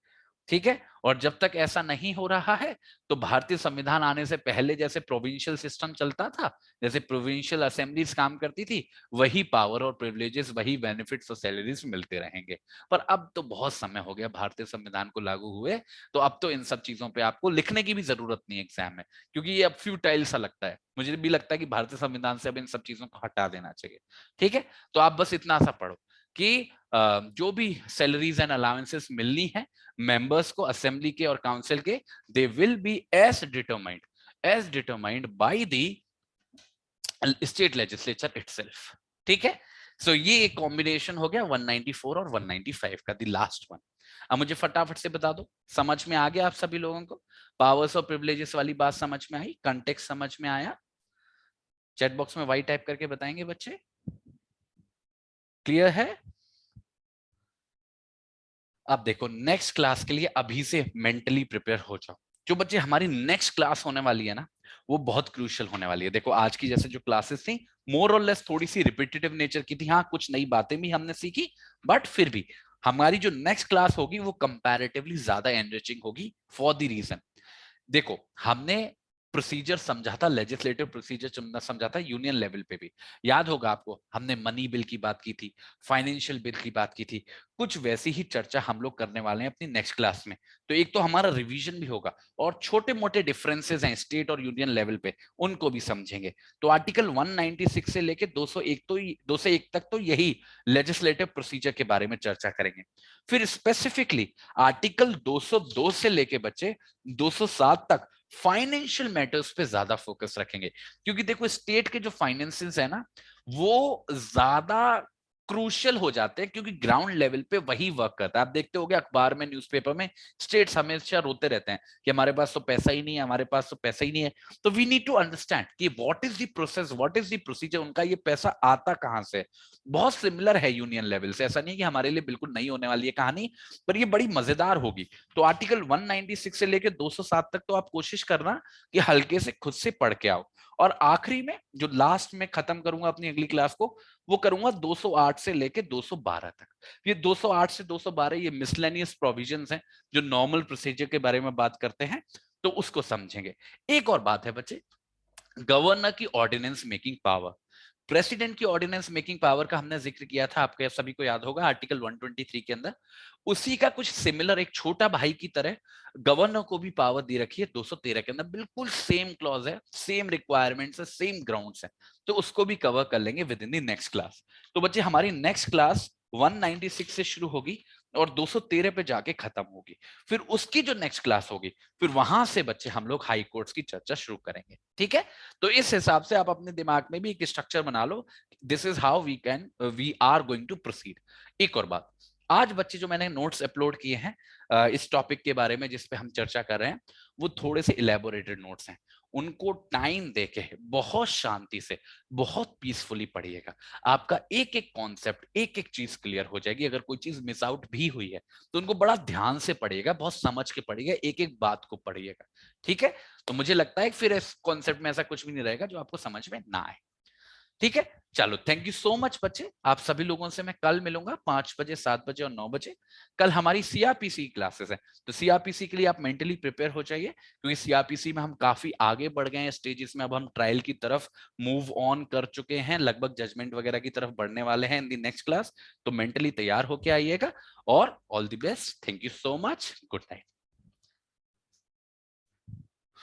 ठीक है, और जब तक ऐसा नहीं हो रहा है तो भारतीय संविधान आने से पहले जैसे प्रोविंशियल सिस्टम चलता था, जैसे प्रोविंशियल असेंबलीज काम करती थी, वही पावर और प्रिविलेजेस, वही बेनिफिट्स और सैलरीज मिलते रहेंगे। पर अब तो बहुत समय हो गया भारतीय संविधान को लागू हुए, तो अब तो इन सब चीजों पे आपको लिखने की भी जरूरत नहीं एग्जाम में, क्योंकि ये अब फ्यूटाइल सा लगता है। मुझे भी लगता है कि भारतीय संविधान से अब इन सब चीजों को हटा देना चाहिए। ठीक है, तो आप बस इतना सा पढ़ो कि जो भी सैलरीज एंड अलाउंसेस मिलनी है मेंबर्स को असेंबली के और काउंसिल के, they will be as determined by the state legislature itself. ठीक है, सो ये एक कॉम्बिनेशन हो गया 194 और 195 का, द लास्ट वन। अब मुझे फटाफट से बता दो, समझ में आ गया आप सभी लोगों को? पावर्स और प्रिविलेजेस वाली बात समझ में आई, कंटेक्स्ट समझ में आया? चैट बॉक्स में वाई टाइप करके बताएंगे बच्चे, क्लियर है? अब देखो, नेक्स्ट क्लास के लिए अभी से मेंटली प्रिपेयर हो जाओ। जो बच्चे हमारी नेक्स्ट क्लास होने वाली है ना, वो बहुत क्रूशियल होने वाली है। देखो आज की जैसे जो क्लासेस थी मोर और लेस थोड़ी सी रिपीटेटिव नेचर की थी, हाँ कुछ नई बातें भी हमने सीखी, बट फिर भी हमारी जो नेक्स्ट क्लास होगी वो कंपैरेटिवली ज्यादा एनरिचिंग होगी फॉर द रीजन, देखो हमने प्रोसीजर समझा था, लेजिस्लेटिव प्रोसीजर समझा था यूनियन लेवल पे भी, याद होगा आपको, हमने मनी बिल की बात की थी, फाइनेंशियल बिल की बात की थी, कुछ वैसी ही चर्चा हम लोग करने वाले हैं अपनी नेक्स्ट क्लास में। तो एक तो हमारा रिवीजन भी होगा और छोटे मोटे डिफरेंसेस हैं स्टेट और यूनियन लेवल पे, उनको भी समझेंगे। तो आर्टिकल 196 से लेके 201 तो 201 तक तो यही लेजिस्लेटिव प्रोसीजर के बारे में चर्चा करेंगे। फिर स्पेसिफिकली आर्टिकल 202 से लेके बच्चे 207 तक फाइनेंशियल मैटर्स पे ज्यादा फोकस रखेंगे, क्योंकि देखो स्टेट के जो फाइनेंसेस है ना वो ज्यादा क्रूशियल हो जाते हैं, क्योंकि ग्राउंड लेवल पे वही वर्क करता है। आप देखते होंगे अखबार में, न्यूज़पेपर में स्टेट्स हमेशा रोते रहते हैं कि हमारे पास तो पैसा ही नहीं है, हमारे पास तो पैसा ही नहीं है। तो वी नीड टू अंडरस्टैंड कि what is the process, what is the procedure, उनका ये पैसा आता कहां से। बहुत सिमिलर है यूनियन लेवल से, ऐसा नहीं है कि हमारे लिए बिल्कुल नहीं होने वाली है कहानी, पर ये बड़ी मजेदार होगी। तो आर्टिकल 196 से लेकर 207 तक तो आप कोशिश करना कि हल्के से खुद से पढ़ के आओ। और आखिरी में जो लास्ट में खत्म करूंगा अपनी अगली क्लास को, वो करूंगा 208 से लेके 212 तक। ये 208 से 212 ये मिसलेनियस प्रोविजंस हैं जो नॉर्मल प्रोसीजर के बारे में बात करते हैं, तो उसको समझेंगे। एक और बात है बच्चे, गवर्नर की ऑर्डिनेंस मेकिंग पावर, प्रेसिडेंट की ऑर्डिनेंस मेकिंग पावर का हमने जिक्र किया था, आपके सभी को याद होगा आर्टिकल 123 के अंदर। उसी का कुछ सिमिलर एक छोटा भाई की तरह गवर्नर को भी पावर दी रखी है 213 के अंदर, बिल्कुल सेम क्लॉज है, सेम रिक्वायरमेंट्स है, सेम ग्राउंड्स है। तो उसको भी कवर कर लेंगे with in the next class. तो बच्चे हमारी नेक्स्ट क्लास 196 से शुरू होगी और 213 पे जाके खत्म होगी। फिर उसकी जो नेक्स्ट क्लास होगी, फिर वहां से बच्चे हम लोग हाई कोर्ट्स की चर्चा शुरू करेंगे, ठीक है। तो इस हिसाब से आप अपने दिमाग में भी एक स्ट्रक्चर बना लो, this is how we are going to proceed. एक और बात, आज बच्चे जो मैंने नोट्स अपलोड किए हैं इस टॉपिक के बारे में जिस पे हम चर्चा कर रहे हैं, वो थोड़े से इलेबोरेटेड नोट्स हैं। उनको टाइम देके बहुत शांति से, बहुत पीसफुली पढ़िएगा। आपका एक एक कॉन्सेप्ट, एक एक चीज क्लियर हो जाएगी। अगर कोई चीज मिस आउट भी हुई है तो उनको बड़ा ध्यान से पढ़िएगा, बहुत समझ के पढ़िएगा, एक एक बात को पढ़िएगा, ठीक है। तो मुझे लगता है कि फिर इस कॉन्सेप्ट में ऐसा कुछ भी नहीं रहेगा जो आपको समझ में ना आए, ठीक है। चलो थैंक यू सो मच बच्चे, आप सभी लोगों से मैं कल मिलूंगा 5 बजे, 7 बजे और 9 बजे। कल हमारी सीआरपीसी क्लासेस है, तो सीआरपीसी के लिए आप मेंटली प्रिपेयर हो जाइए, क्योंकि सीआरपीसी में हम काफी आगे बढ़ गए हैं स्टेजेस में, अब हम ट्रायल की तरफ मूव ऑन कर चुके हैं, लगभग जजमेंट वगैरह की तरफ बढ़ने वाले हैं इन दी नेक्स्ट क्लास। तो मेंटली तैयार होके आइएगा और all the best, thank you so much, good night.